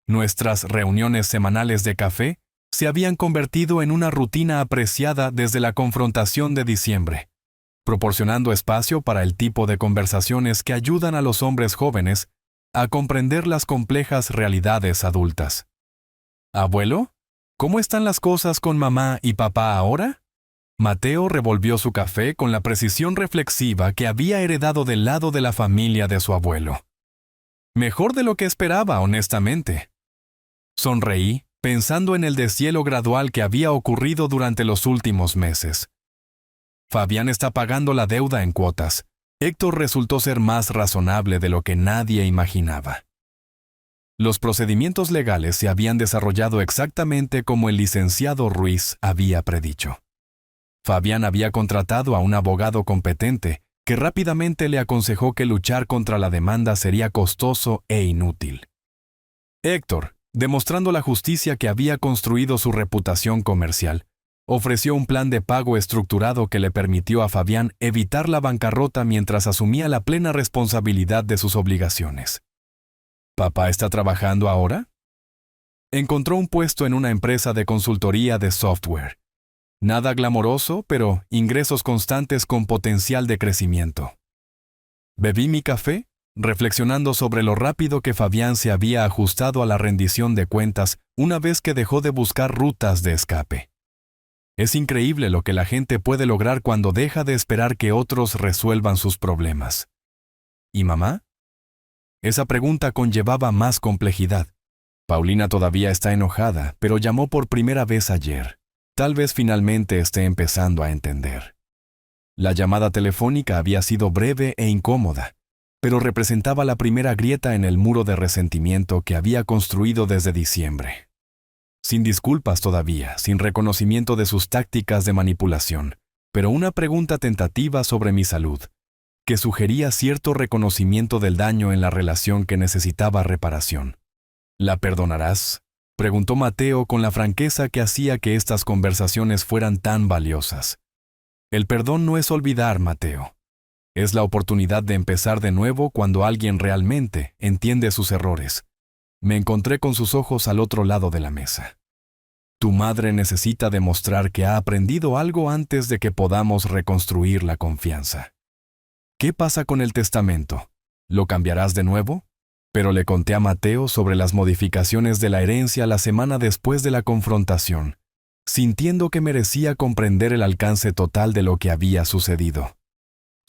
Nuestras reuniones semanales de café se habían convertido en una rutina apreciada desde la confrontación de diciembre, proporcionando espacio para el tipo de conversaciones que ayudan a los hombres jóvenes a comprender las complejas realidades adultas. ¿Abuelo? ¿Cómo están las cosas con mamá y papá ahora? Mateo revolvió su café con la precisión reflexiva que había heredado del lado de la familia de su abuelo. Mejor de lo que esperaba, honestamente. Sonreí, pensando en el deshielo gradual que había ocurrido durante los últimos meses. Fabián está pagando la deuda en cuotas. Héctor resultó ser más razonable de lo que nadie imaginaba. Los procedimientos legales se habían desarrollado exactamente como el licenciado Ruiz había predicho. Fabián había contratado a un abogado competente que rápidamente le aconsejó que luchar contra la demanda sería costoso e inútil. Héctor, demostrando la justicia que había construido su reputación comercial, ofreció un plan de pago estructurado que le permitió a Fabián evitar la bancarrota mientras asumía la plena responsabilidad de sus obligaciones. ¿Papá está trabajando ahora? Encontró un puesto en una empresa de consultoría de software. Nada glamoroso, pero ingresos constantes con potencial de crecimiento. Bebí mi café, reflexionando sobre lo rápido que Fabián se había ajustado a la rendición de cuentas una vez que dejó de buscar rutas de escape. Es increíble lo que la gente puede lograr cuando deja de esperar que otros resuelvan sus problemas. ¿Y mamá? Esa pregunta conllevaba más complejidad. Paulina todavía está enojada, pero llamó por primera vez ayer. Tal vez finalmente esté empezando a entender. La llamada telefónica había sido breve e incómoda, pero representaba la primera grieta en el muro de resentimiento que había construido desde diciembre. Sin disculpas todavía, sin reconocimiento de sus tácticas de manipulación, pero una pregunta tentativa sobre mi salud, que sugería cierto reconocimiento del daño en la relación que necesitaba reparación. ¿La perdonarás?, preguntó Mateo con la franqueza que hacía que estas conversaciones fueran tan valiosas. El perdón no es olvidar, Mateo. Es la oportunidad de empezar de nuevo cuando alguien realmente entiende sus errores. Me encontré con sus ojos al otro lado de la mesa. Tu madre necesita demostrar que ha aprendido algo antes de que podamos reconstruir la confianza. ¿Qué pasa con el testamento? ¿Lo cambiarás de nuevo? Pero le conté a Mateo sobre las modificaciones de la herencia la semana después de la confrontación, sintiendo que merecía comprender el alcance total de lo que había sucedido.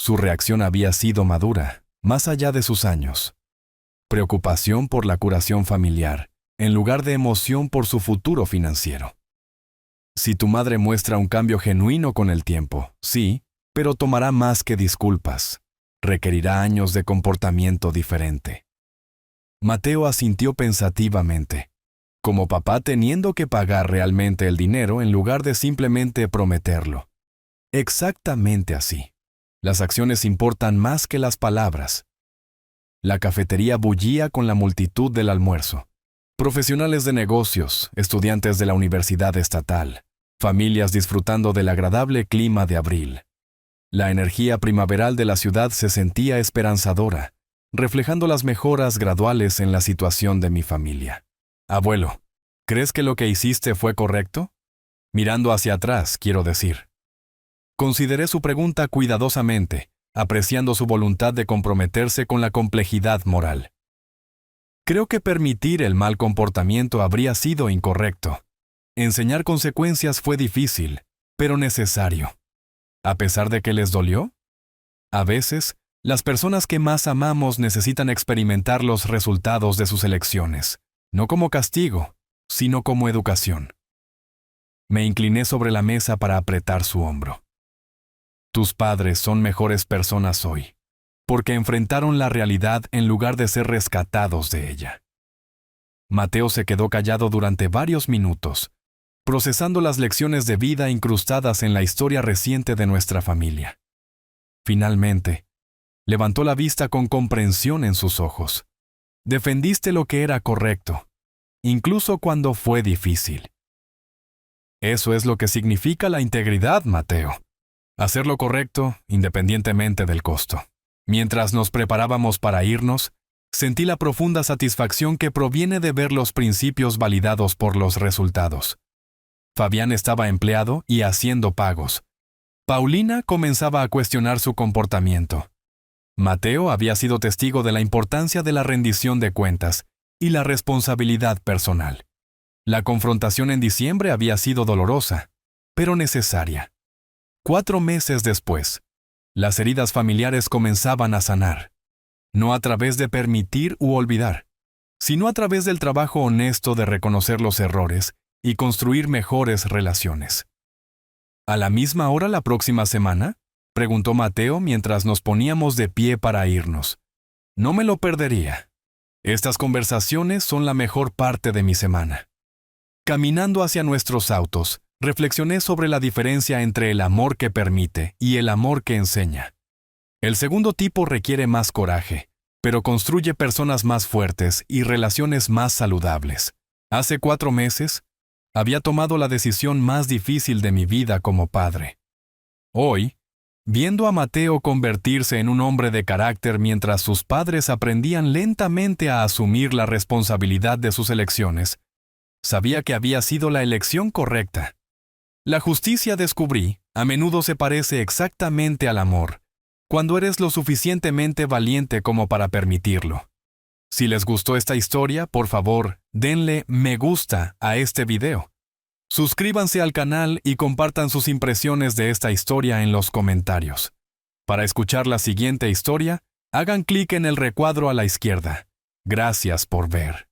Su reacción había sido madura, más allá de sus años. Preocupación por la curación familiar, en lugar de emoción por su futuro financiero. Si tu madre muestra un cambio genuino con el tiempo, sí, pero tomará más que disculpas. Requerirá años de comportamiento diferente. Mateo asintió pensativamente, como papá teniendo que pagar realmente el dinero en lugar de simplemente prometerlo. Exactamente así. Las acciones importan más que las palabras. La cafetería bullía con la multitud del almuerzo. Profesionales de negocios, estudiantes de la universidad estatal, familias disfrutando del agradable clima de abril. La energía primaveral de la ciudad se sentía esperanzadora, reflejando las mejoras graduales en la situación de mi familia. Abuelo, ¿crees que lo que hiciste fue correcto? Mirando hacia atrás, quiero decir. Consideré su pregunta cuidadosamente, apreciando su voluntad de comprometerse con la complejidad moral. Creo que permitir el mal comportamiento habría sido incorrecto. Enseñar consecuencias fue difícil, pero necesario. ¿A pesar de que les dolió? A veces, las personas que más amamos necesitan experimentar los resultados de sus elecciones, no como castigo, sino como educación. Me incliné sobre la mesa para apretar su hombro. Tus padres son mejores personas hoy, porque enfrentaron la realidad en lugar de ser rescatados de ella. Mateo se quedó callado durante varios minutos, procesando las lecciones de vida incrustadas en la historia reciente de nuestra familia. Finalmente, levantó la vista con comprensión en sus ojos. Defendiste lo que era correcto, incluso cuando fue difícil. Eso es lo que significa la integridad, Mateo. Hacer lo correcto, independientemente del costo. Mientras nos preparábamos para irnos, sentí la profunda satisfacción que proviene de ver los principios validados por los resultados. Fabián estaba empleado y haciendo pagos. Paulina comenzaba a cuestionar su comportamiento. Mateo había sido testigo de la importancia de la rendición de cuentas y la responsabilidad personal. La confrontación en diciembre había sido dolorosa, pero necesaria. 4 meses después, las heridas familiares comenzaban a sanar, no a través de permitir u olvidar, sino a través del trabajo honesto de reconocer los errores y construir mejores relaciones. ¿A la misma hora la próxima semana?, preguntó Mateo mientras nos poníamos de pie para irnos. No me lo perdería. Estas conversaciones son la mejor parte de mi semana. Caminando hacia nuestros autos, reflexioné sobre la diferencia entre el amor que permite y el amor que enseña. El segundo tipo requiere más coraje, pero construye personas más fuertes y relaciones más saludables. Hace 4 meses, había tomado la decisión más difícil de mi vida como padre. Hoy, viendo a Mateo convertirse en un hombre de carácter mientras sus padres aprendían lentamente a asumir la responsabilidad de sus elecciones, sabía que había sido la elección correcta. La justicia, descubrí, a menudo se parece exactamente al amor, cuando eres lo suficientemente valiente como para permitirlo. Si les gustó esta historia, por favor, denle me gusta a este video. Suscríbanse al canal y compartan sus impresiones de esta historia en los comentarios. Para escuchar la siguiente historia, hagan clic en el recuadro a la izquierda. Gracias por ver.